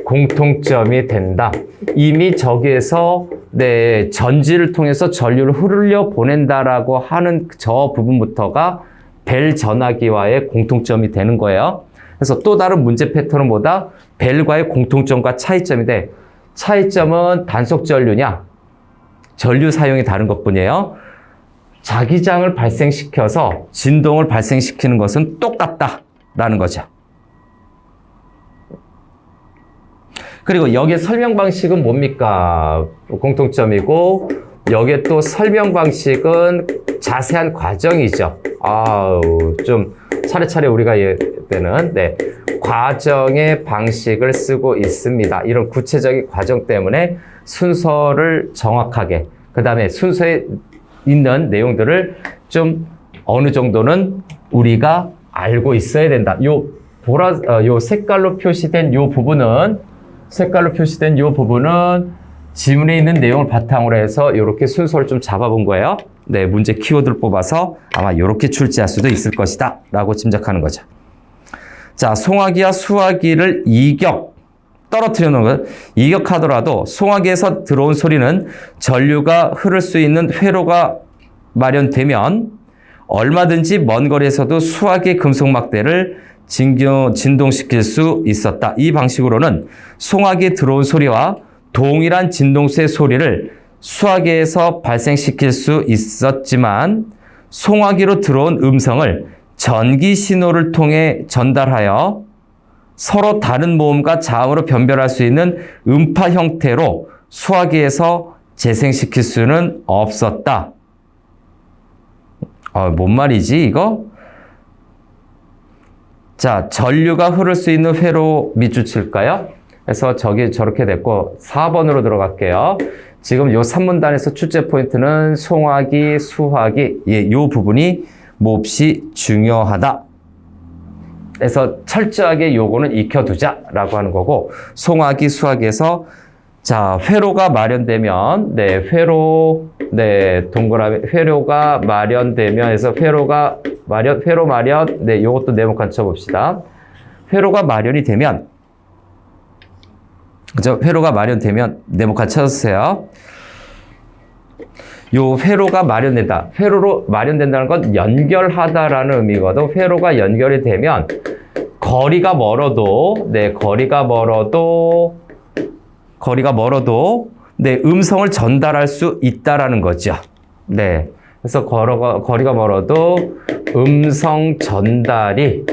[SPEAKER 1] 공통점이 된다. 이미 저기에서 네, 전지를 통해서 전류를 흘려 보낸다라고 하는 저 부분부터가 벨 전화기와의 공통점이 되는 거예요. 그래서 또 다른 문제 패턴은 뭐다? 벨과의 공통점과 차이점인데 차이점은 단속 전류냐? 전류 사용이 다른 것뿐이에요. 자기장을 발생시켜서 진동을 발생시키는 것은 똑같다라는 거죠. 그리고 여기에 설명 방식은 뭡니까? 공통점이고 여기에 또 설명 방식은 자세한 과정이죠. 좀 차례차례 우리가 때는 네, 과정의 방식을 쓰고 있습니다. 이런 구체적인 과정 때문에 순서를 정확하게 그 다음에 순서에 있는 내용들을 좀 어느 정도는 우리가 알고 있어야 된다. 요 색깔로 표시된 요 부분은 지문에 있는 내용을 바탕으로 해서 이렇게 순서를 좀 잡아본 거예요. 네, 문제 키워드를 뽑아서 아마 이렇게 출제할 수도 있을 것이다 라고 짐작하는 거죠. 자, 송화기와 수화기를 떨어뜨려 놓은 것. 이격하더라도 송화기에서 들어온 소리는 전류가 흐를 수 있는 회로가 마련되면 얼마든지 먼 거리에서도 수화기의 금속막대를 진동시킬 수 있었다. 이 방식으로는 송화기에 들어온 소리와 동일한 진동수의 소리를 수화기에서 발생시킬 수 있었지만 송화기로 들어온 음성을 전기 신호를 통해 전달하여 서로 다른 모음과 자음으로 변별할 수 있는 음파 형태로 수화기에서 재생시킬 수는 없었다. 뭔 말이지 이거? 자, 전류가 흐를 수 있는 회로 밑줄 칠까요? 그래서 저렇게 됐고 4번으로 들어갈게요. 지금 요 3문단에서 출제 포인트는 송화기, 수화기 요 부분이 몹시 중요하다. 그래서 철저하게 요거는 익혀두자라고 하는 거고 송화기, 수화기에서 자, 회로가 마련되면 동그라미 회로가 마련되면 해서 회로 마련 요것도 네모칸 쳐봅시다. 회로가 마련이 되면 그죠? 회로가 마련되면 네모칸 쳐주세요. 요 회로가 마련된다. 회로로 마련된다는 건 연결하다라는 의미거든. 회로가 연결이 되면 거리가 멀어도 음성을 전달할 수 있다라는 거죠. 네. 그래서 거리가 멀어도 음성 전달이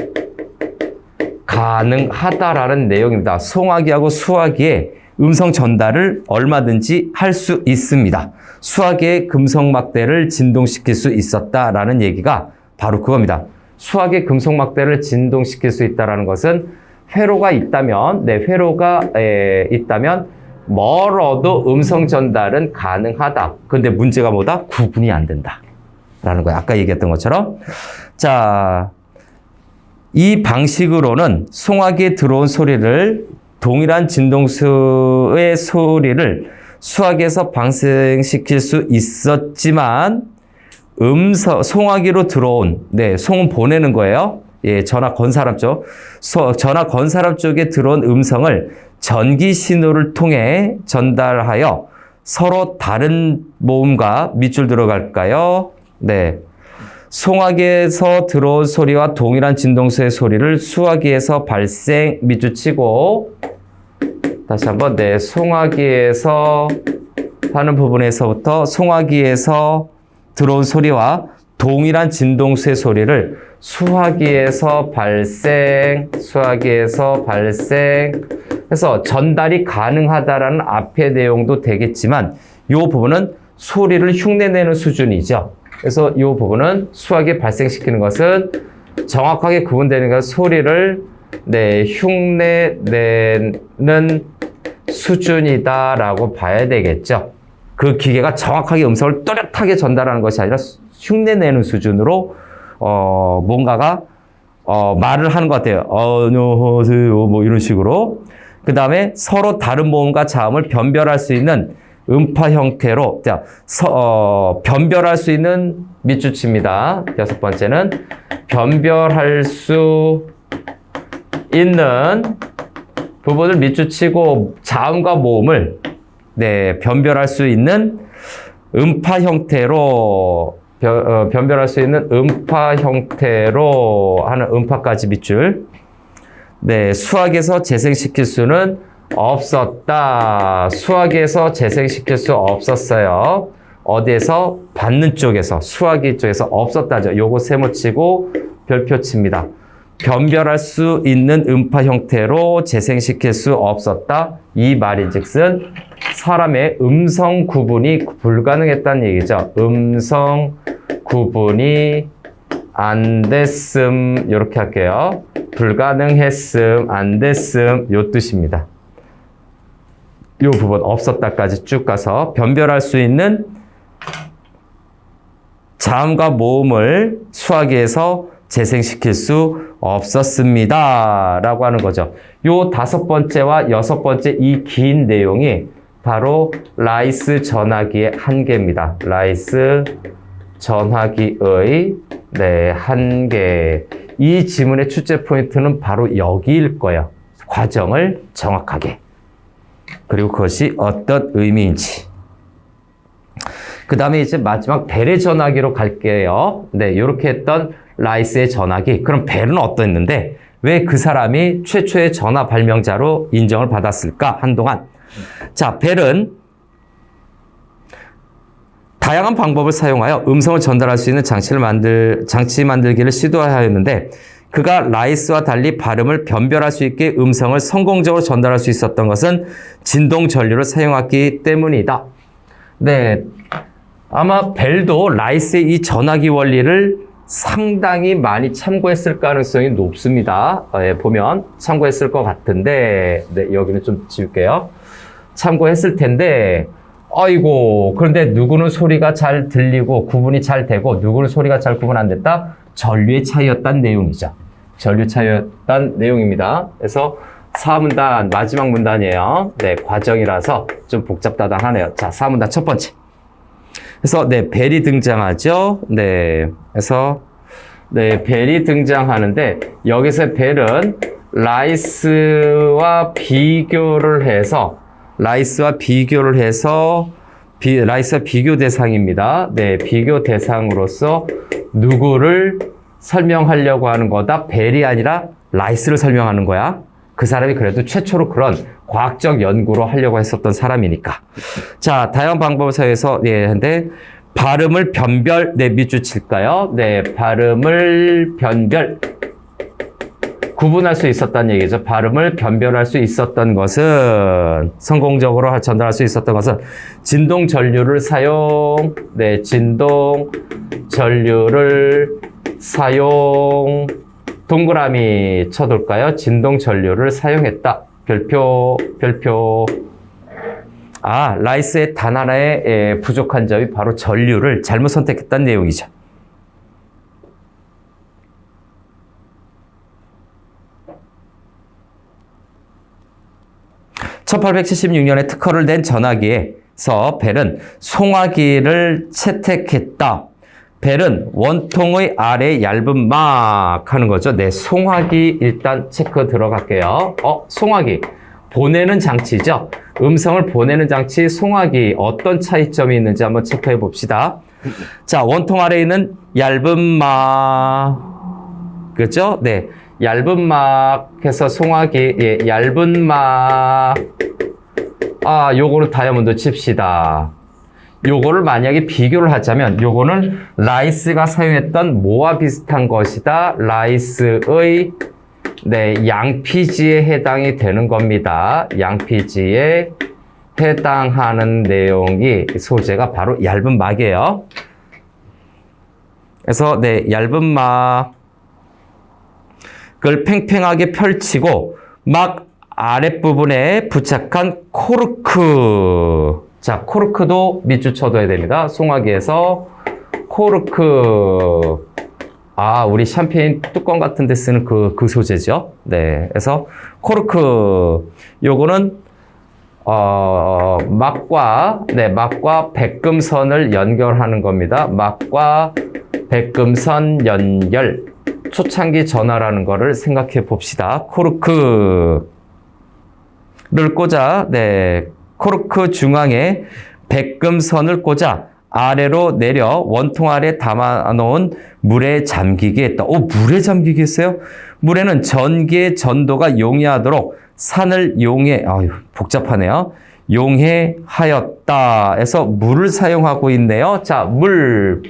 [SPEAKER 1] 가능하다라는 내용입니다. 송화기하고 수화기의 음성 전달을 얼마든지 할 수 있습니다. 수화기의 금속막대를 진동시킬 수 있었다라는 얘기가 바로 그겁니다. 수화기의 금속막대를 진동시킬 수 있다는 것은 회로가 있다면 멀어도 음성 전달은 가능하다. 근데 문제가 뭐다? 구분이 안 된다. 라는 거예요. 아까 얘기했던 것처럼. 자, 이 방식으로는 송화기에 들어온 소리를 동일한 진동수의 소리를 수화기에서 발생시킬 수 있었지만 송화기로 들어온 송은 보내는 거예요. 예, 전화 건 사람 쪽에 들어온 음성을 전기 신호를 통해 전달하여 서로 다른 모음과 밑줄 들어갈까요? 네. 송화기에서 들어온 소리와 동일한 진동수의 소리를 수화기에서 발생 밑줄 치고 다시 한번 네, 송화기에서 하는 부분에서부터 송화기에서 들어온 소리와 동일한 진동수의 소리를 수화기에서 발생 해서 전달이 가능하다라는 앞의 내용도 되겠지만 이 부분은 소리를 흉내내는 수준이죠. 그래서 이 부분은 수화기에 발생시키는 것은 정확하게 구분되는 것은 소리를 네, 흉내내는 수준이다라고 봐야 되겠죠. 그 기계가 정확하게 음성을 또렷하게 전달하는 것이 아니라 흉내내는 수준으로 뭔가가 말을 하는 것 같아요. 안녕하세요 뭐 이런 식으로. 그 다음에 서로 다른 모음과 자음을 변별할 수 있는 음파 형태로 변별할 수 있는 밑줄 칩니다. 여섯 번째는 변별할 수 있는 부분을 밑줄 치고 자음과 모음을 네, 변별할 수 있는 음파 형태로 변별할 수 있는 음파 형태로 하는 음파까지 밑줄. 네, 수학에서 재생시킬 수는 없었다. 수학에서 재생시킬 수 없었어요. 어디에서? 받는 쪽에서, 수학이 쪽에서 없었다죠. 요거 세모치고 별표 칩니다. 변별할 수 있는 음파 형태로 재생시킬 수 없었다. 이 말인즉슨 사람의 음성 구분이 불가능했다는 얘기죠. 음성 구분이 안 됐음 이렇게 할게요. 불가능했음, 안 됐음 요 뜻입니다. 요 부분 없었다까지 쭉 가서 변별할 수 있는 자음과 모음을 수화기에서 재생시킬 수 없었습니다. 라고 하는 거죠. 요 다섯 번째와 여섯 번째 이 긴 내용이 바로 라이스 전화기의 한계입니다. 라이스 전화기의 네, 한계. 이 지문의 출제 포인트는 바로 여기일 거예요. 과정을 정확하게. 그리고 그것이 어떤 의미인지. 그 다음에 이제 마지막 벨의 전화기로 갈게요. 네, 이렇게 했던 라이스의 전화기. 그럼 벨은 어땠는데 왜 그 사람이 최초의 전화 발명자로 인정을 받았을까? 한동안. 자, 벨은 다양한 방법을 사용하여 음성을 전달할 수 있는 장치 만들기를 시도하였는데 그가 라이스와 달리 발음을 변별할 수 있게 음성을 성공적으로 전달할 수 있었던 것은 진동 전류를 사용했기 때문이다. 네, 아마 벨도 라이스의 이 전화기 원리를 상당히 많이 참고했을 가능성이 높습니다. 보면 참고했을 것 같은데 네, 여기는 좀 지울게요. 참고했을 텐데 아이고 그런데 누구는 소리가 잘 들리고 구분이 잘 되고 누구는 소리가 잘 구분 안 됐다? 전류의 차이였다는 내용이죠. 전류 차이였다는 내용입니다. 그래서 4문단 마지막 문단이에요. 네, 과정이라서 좀 복잡다단하네요. 자, 4문단 첫 번째. 그래서 네, 벨이 등장하죠. 네, 그래서 네, 벨이 등장하는데 여기서 벨은 라이스와 비교를 해서 라이스와 비교 대상입니다. 네, 비교 대상으로서 누구를 설명하려고 하는 거다. 벨이 아니라 라이스를 설명하는 거야. 그 사람이 그래도 최초로 그런 과학적 연구로 하려고 했었던 사람이니까. 자, 다양한 방법을 사용해서 네, 근데 발음을 변별, 네, 밑줄 칠까요? 네, 발음을 변별. 구분할 수 있었다는 얘기죠. 발음을 변별할 수 있었던 것은 성공적으로 전달할 수 있었던 것은 진동 전류를 사용, 네, 진동 전류를 사용, 동그라미 쳐둘까요? 진동 전류를 사용했다. 별표. 아, 라이스의 단 하나의 부족한 점이 바로 전류를 잘못 선택했다는 내용이죠. (1876년에) 특허를 낸 전화기에서 벨은 송화기를 채택했다. 벨은 원통의 아래 얇은 막 하는 거죠. 네, 송화기 일단 체크 들어갈게요. 송화기. 보내는 장치죠. 음성을 보내는 장치 송화기 어떤 차이점이 있는지 한번 체크해 봅시다. 자, 원통 아래에 있는 얇은 막. 그죠? 네. 얇은 막 해서 송화기, 예, 얇은 막. 아, 요거는 다이아몬드 칩시다. 요거를 만약에 비교를 하자면 요거는 라이스가 사용했던 뭐와 비슷한 것이다. 라이스의 네, 양피지에 해당이 되는 겁니다. 양피지에 해당하는 내용이 소재가 바로 얇은 막이에요. 그래서 네, 얇은 막을 팽팽하게 펼치고 막 아랫부분에 부착한 코르크. 자, 코르크도 밑줄 쳐둬야 됩니다. 송화기에서 코르크. 아, 우리 샴페인 뚜껑 같은 데 쓰는 그 소재죠. 네. 그래서 코르크. 요거는, 막과 백금선을 연결하는 겁니다. 막과 백금선 연결. 초창기 전화라는 거를 생각해 봅시다. 코르크를 꽂아, 네. 코르크 중앙에 백금선을 꽂아 아래로 내려 원통 아래 담아놓은 물에 잠기게 했다. 물에 잠기게 했어요? 물에는 전기의 전도가 용이하도록 산을 복잡하네요. 용해하였다. 해서 물을 사용하고 있네요. 자, 물.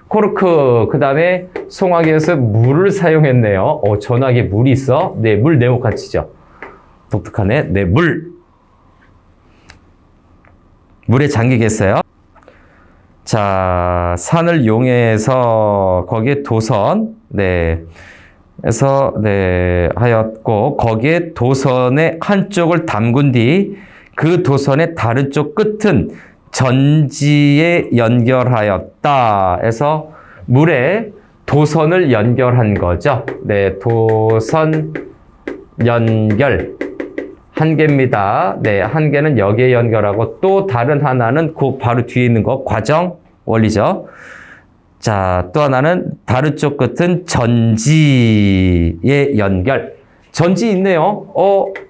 [SPEAKER 1] 코르크, 그 다음에 송화기에서 물을 사용했네요. 전화기에 물이 있어? 네, 물 네모칸 치죠. 독특하네. 네, 물에 잠기겠어요. 자, 산을 용해해서 거기에 도선, 네, 해서, 네, 하였고, 거기에 도선의 한쪽을 담근 뒤, 그 도선의 다른 쪽 끝은 전지에 연결하였다. 해서 물에 도선을 연결한 거죠. 네, 도선 연결. 한 개입니다. 네, 한 개는 여기에 연결하고 또 다른 하나는 그 바로 뒤에 있는 거 과정 원리죠. 자, 또 하나는 다른 쪽 끝은 전지에 연결. 전지 있네요.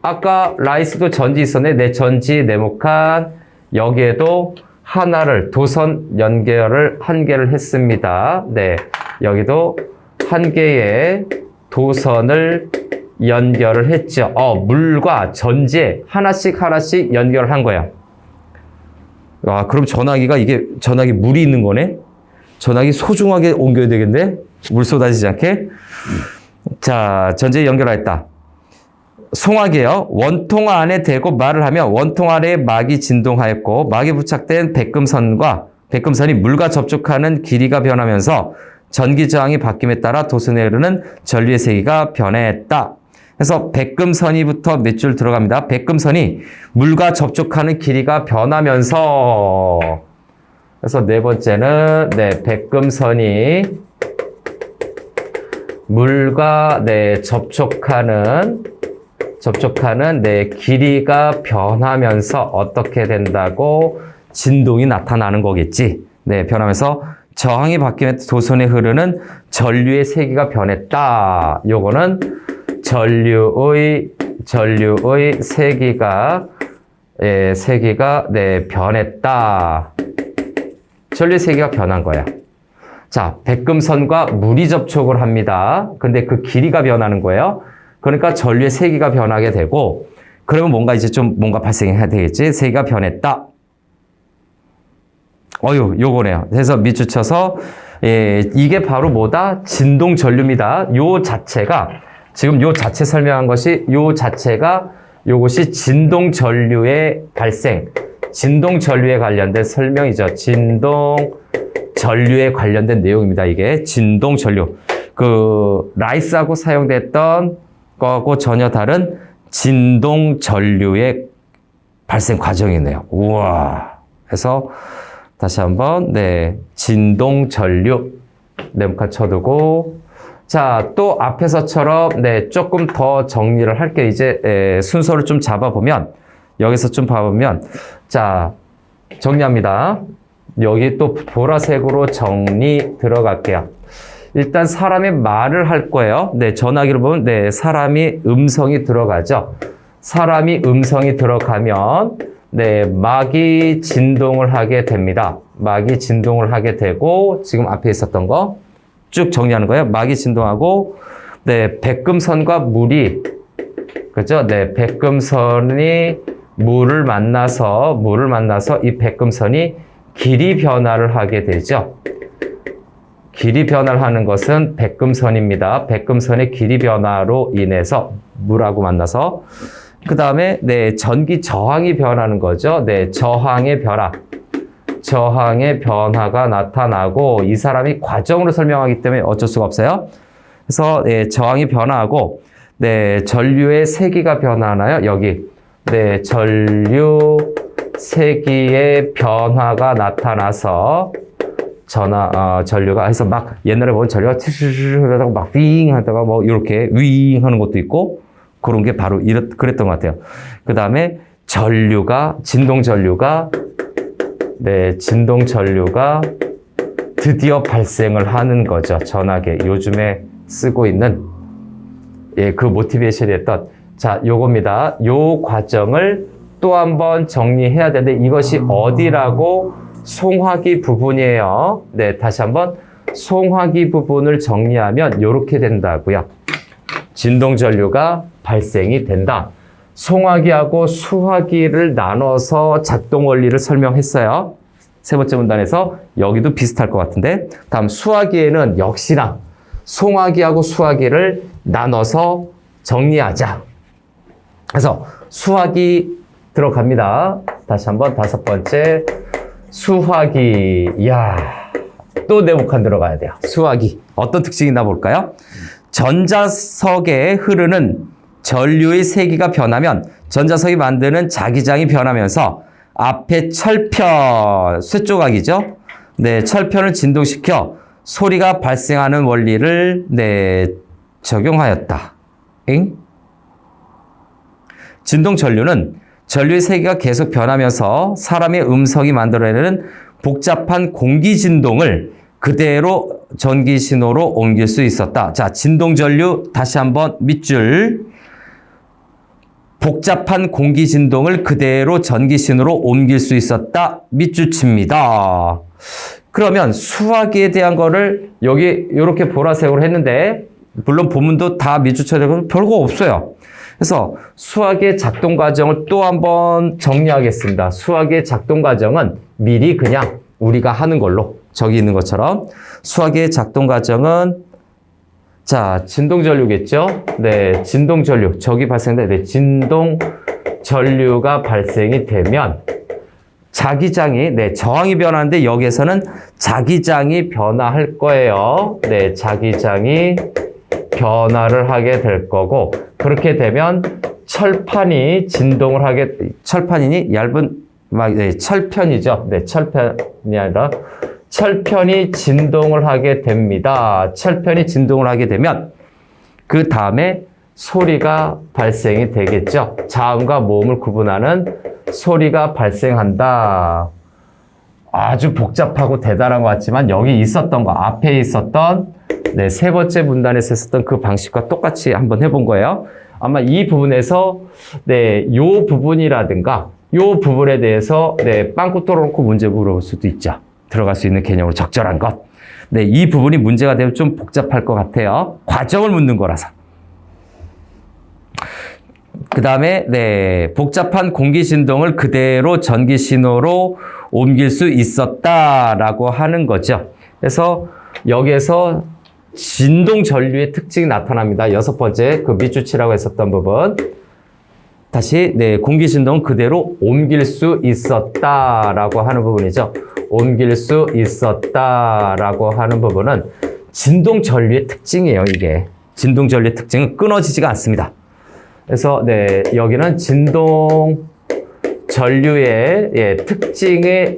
[SPEAKER 1] 아까 라이스도 전지 있었네. 네, 전지 네모칸. 여기에도 하나를 도선 연결을 한 개를 했습니다. 네, 여기도 한 개의 도선을 연결을 했죠. 물과 전지에 하나씩 연결한 거야. 와, 그럼 전화기 물이 있는 거네? 전화기 소중하게 옮겨야 되겠네? 물 쏟아지지 않게. 자, 전지에 연결하였다. 송화기예요. 원통 안에 대고 말을 하면 원통 아래에 막이 진동하였고 막에 부착된 백금선이 물과 접촉하는 길이가 변하면서 전기 저항이 바뀜에 따라 도선에 흐르는 전류의 세기가 변했다. 그래서 백금선이부터 몇 줄 들어갑니다. 백금선이 물과 접촉하는 길이가 변하면서, 그래서 네 번째는, 네, 백금선이 물과, 네, 접촉하는, 네, 길이가 변하면서 어떻게 된다고? 진동이 나타나는 거겠지. 네, 변하면서 저항이 바뀌면 도선에 흐르는 전류의 세기가 변했다. 요거는 전류의 세기가 네, 변했다. 전류의 세기가 변한 거야. 자, 백금선과 물이 접촉을 합니다. 근데 그 길이가 변하는 거예요. 그러니까 전류의 세기가 변하게 되고, 그러면 뭔가 발생해야 되겠지. 세기가 변했다. 요거네요. 그래서 밑줄 쳐서, 이게 바로 뭐다? 진동 전류입니다. 지금 요 자체 설명한 것이, 요것이 진동 전류의 발생, 진동 전류에 관련된 설명이죠. 진동 전류에 관련된 내용입니다. 이게 진동 전류. 라이스하고 사용됐던 거하고 전혀 다른 진동 전류의 발생 과정이네요. 우와. 그래서 다시 한번, 네, 진동 전류 네모칸 쳐두고, 자, 또 앞에서처럼, 네, 조금 더 정리를 할게요. 이제, 순서를 좀 잡아보면, 여기서 좀 봐보면, 자, 정리합니다. 여기 또 보라색으로 정리 들어갈게요. 일단 사람이 말을 할 거예요. 네, 전화기를 보면, 네, 사람이 음성이 들어가죠. 사람이 음성이 들어가면, 네, 막이 진동을 하게 됩니다. 막이 진동을 하게 되고, 지금 앞에 있었던 거 쭉 정리하는 거예요. 막이 진동하고, 네, 백금선과 물이, 그죠? 네, 백금선이 물을 만나서 이 백금선이 길이 변화를 하게 되죠. 길이 변화를 하는 것은 백금선입니다. 백금선의 길이 변화로 인해서 물하고 만나서, 그 다음에 네, 전기 저항이 변하는 거죠. 네, 저항의 변화가 나타나고, 이 사람이 과정으로 설명하기 때문에 어쩔 수가 없어요. 그래서 네, 저항이 변화하고, 네, 전류의 세기가 변하나요? 여기 네, 전류 세기의 변화가 나타나서 전류가 해서 막 옛날에 보면 전류가 츠르르 하다가 막 윙 하다가 뭐 이렇게 윙 하는 것도 있고, 그런 게 바로 그랬던 것 같아요. 그 다음에 진동 전류가 드디어 발생을 하는 거죠. 전하게 요즘에 쓰고 있는 그 모티베이션이 했던, 자, 요겁니다. 요 과정을 또 한번 정리해야 되는데, 이것이 어디라고? 송화기 부분이에요. 네, 다시 한번 송화기 부분을 정리하면 이렇게 된다고요. 진동 전류가 발생이 된다. 송화기하고 수화기를 나눠서 작동 원리를 설명했어요. 세 번째 문단에서. 여기도 비슷할 것 같은데, 다음 수화기에는 역시나 송화기하고 수화기를 나눠서 정리하자. 그래서 수화기 들어갑니다. 다시 한번 다섯 번째, 수화기. 이야, 또 네모칸 들어가야 돼요. 수화기. 어떤 특징이 있나 볼까요? 전자석에 흐르는 전류의 세기가 변하면 전자석이 만드는 자기장이 변하면서 앞에 철편, 쇠조각이죠? 네, 철편을 진동시켜 소리가 발생하는 원리를 적용하였다. 진동 전류는 전류의 세기가 계속 변하면서 사람의 음성이 만들어내는 복잡한 공기 진동을 그대로 전기 신호로 옮길 수 있었다. 자, 진동 전류 다시 한번 밑줄. 복잡한 공기 진동을 그대로 전기 신호로 옮길 수 있었다. 밑줄 칩니다. 그러면 수화기에 대한 거를 여기 이렇게 보라색으로 했는데, 물론 본문도 다 밑줄 쳐야 되고 별거 없어요. 그래서 수화기의 작동 과정을 또 한번 정리하겠습니다. 수화기의 작동 과정은 미리 그냥 우리가 하는 걸로, 저기 있는 것처럼 수화기의 작동 과정은, 자, 진동 전류겠죠? 네, 진동 전류. 저기 발생돼. 네, 진동 전류가 발생이 되면 자기장이, 네, 저항이 변하는데 여기에서는 자기장이 변화할 거예요. 네, 자기장이 변화를 하게 될 거고, 그렇게 되면 철판이 진동을 하게, 철판이니 얇은, 네, 철편이죠. 네, 철편이 아니라 철편이 진동을 하게 됩니다. 철편이 진동을 하게 되면 그 다음에 소리가 발생이 되겠죠. 자음과 모음을 구분하는 소리가 발생한다. 아주 복잡하고 대단한 것 같지만 여기 있었던 거, 앞에 있었던 네, 세 번째 문단에서 했었던 그 방식과 똑같이 한번 해본 거예요. 아마 이 부분에서 네, 요 부분이라든가 요 부분에 대해서 네, 빵꾸 뚫어놓고 문제 물어볼 수도 있죠. 들어갈 수 있는 개념으로 적절한 것. 네, 이 부분이 문제가 되면 좀 복잡할 것 같아요. 과정을 묻는 거라서. 그 다음에 네, 복잡한 공기 진동을 그대로 전기 신호로 옮길 수 있었다라고 하는 거죠. 그래서 여기에서 진동 전류의 특징이 나타납니다. 여섯 번째 그 밑줄 치라고 했었던 부분. 다시 네, 공기 진동을 그대로 옮길 수 있었다라고 하는 부분이죠. 옮길 수 있었다라고 하는 부분은 진동 전류의 특징이에요. 이게 진동 전류의 특징은 끊어지지가 않습니다. 그래서 네, 여기는 진동 전류의 예, 특징에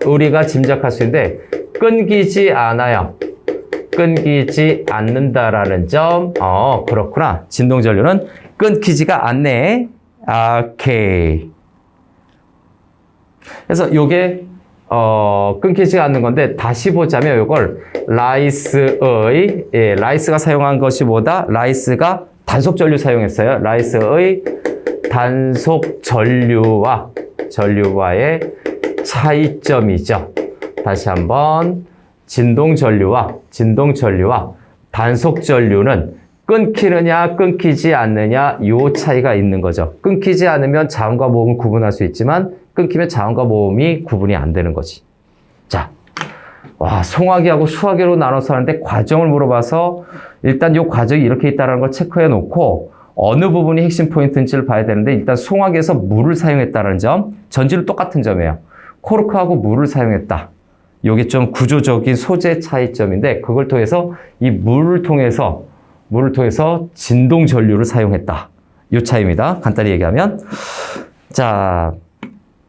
[SPEAKER 1] 우리가 짐작할 수 있는데 끊기지 않아요. 끊기지 않는다라는 점. 그렇구나. 진동 전류는 끊기지가 않네. 오케이. 그래서 요게 끊기지가 않는 건데 다시 보자면 요걸 라이스의 라이스가 사용한 것이 뭐다? 라이스가 단속 전류 사용했어요. 라이스의 단속 전류와의 차이점이죠. 다시 한번 진동 전류와 단속 전류는 끊기느냐 끊기지 않느냐 요 차이가 있는 거죠. 끊기지 않으면 자음과 모음을 구분할 수 있지만 끊기면 자음과 모음이 구분이 안 되는 거지. 자, 송화기하고 수화기로 나눠서 하는데 과정을 물어봐서 일단 요 과정이 이렇게 있다는 걸 체크해 놓고 어느 부분이 핵심 포인트인지를 봐야 되는데 일단 송화기에서 물을 사용했다는 점, 전지는 똑같은 점이에요. 코르크하고 물을 사용했다. 요게 좀 구조적인 소재 차이점인데 그걸 통해서 이 물을 통해서 진동 전류를 사용했다. 요 차이입니다. 간단히 얘기하면 자,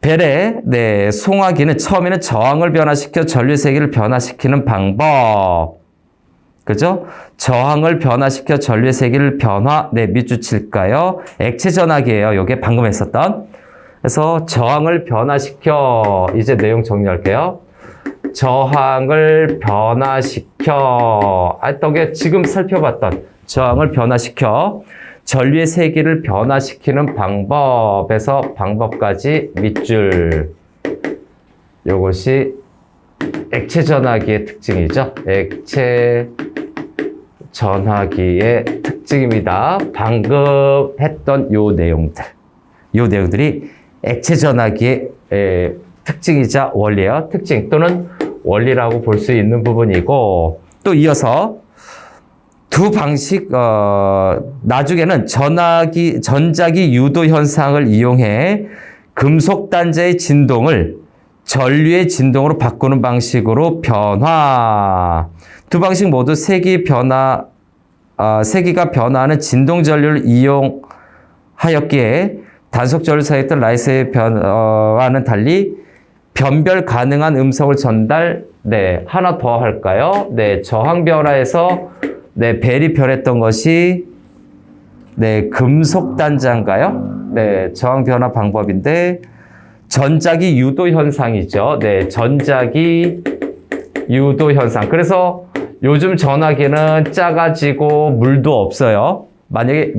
[SPEAKER 1] 벨의 송화기는 처음에는 저항을 변화시켜 전류 세기를 변화시키는 방법. 그죠? 저항을 변화시켜 전류의 세기를 밑줄 칠까요? 액체 전화기예요. 요게 방금 했었던. 그래서 저항을 변화시켜 이제 내용 정리할게요. 저항을 변화시켜 게 지금 살펴봤던 저항을 변화시켜 전류의 세기를 변화시키는 방법에서 방법까지 밑줄. 요것이 액체 전화기의 특징이죠. 액체 전화기의 특징입니다. 방금 했던 요 내용들이 액체 전화기의 특징이자 원리예요. 특징 또는 원리라고 볼 수 있는 부분이고 또 이어서 두 방식 나중에는 전자기 유도 현상을 이용해 금속 단자의 진동을 전류의 진동으로 바꾸는 방식으로 변화. 두 방식 모두 세기가 변화하는 진동 전류를 이용하였기에 단속 전류 사이였던 라이스의 변화와는 달리 변별 가능한 음성을 전달. 하나 더 할까요? 저항 변화에서 벨이 변했던 것이 금속 단자인가요? 저항 변화 방법인데 전자기 유도 현상이죠. 전자기 유도 현상. 그래서 요즘 전화기는 작아지고 물도 없어요. 만약에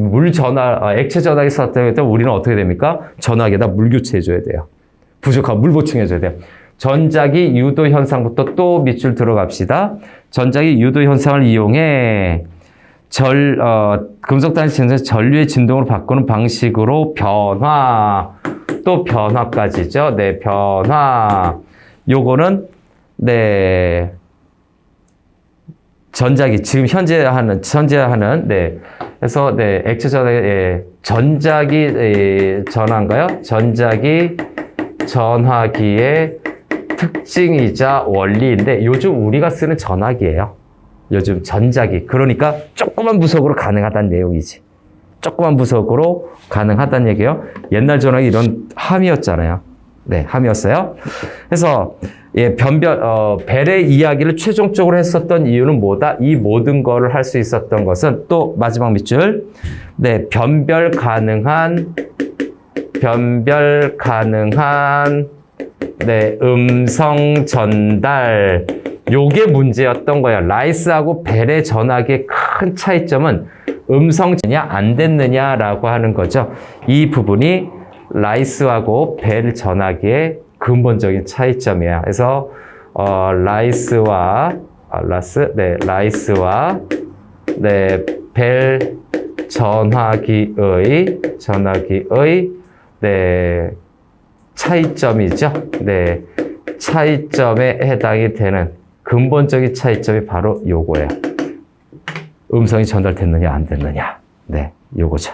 [SPEAKER 1] 액체 전화기 썼을 때 우리는 어떻게 됩니까? 전화기에다 물 교체해줘야 돼요. 부족하면 물 보충해줘야 돼요. 전자기 유도 현상부터 또 밑줄 들어갑시다. 전자기 유도 현상을 이용해 금속 단지 전류의 진동으로 바꾸는 방식으로 변화. 또 변화까지죠. 변화. 요거는 전자기 지금 현재 하는 그래서 액체 전화기 전자기 전화인가요? 전자기 전화기의 특징이자 원리인데 요즘 우리가 쓰는 전화기예요. 요즘 전자기. 그러니까 조그만 부속으로 가능하다는 내용이지. 조그만 부속으로 가능하다는 얘기예요. 옛날 전화기 이런 함이었잖아요. 함이었어요. 그래서 벨의 이야기를 최종적으로 했었던 이유는 뭐다? 이 모든 거를 할 수 있었던 것은 또 마지막 밑줄. 변별 가능한 음성 전달. 요게 문제였던 거예요. 라이스하고 벨의 전화기의 큰 차이점은 음성이냐 안 됐느냐라고 하는 거죠. 이 부분이 라이스하고 벨 전화기의 근본적인 차이점이에요. 그래서 라이스와 벨 전화기의 차이점이죠. 차이점에 해당이 되는 근본적인 차이점이 바로 요거예요. 음성이 전달됐느냐 안 됐느냐. 요거죠.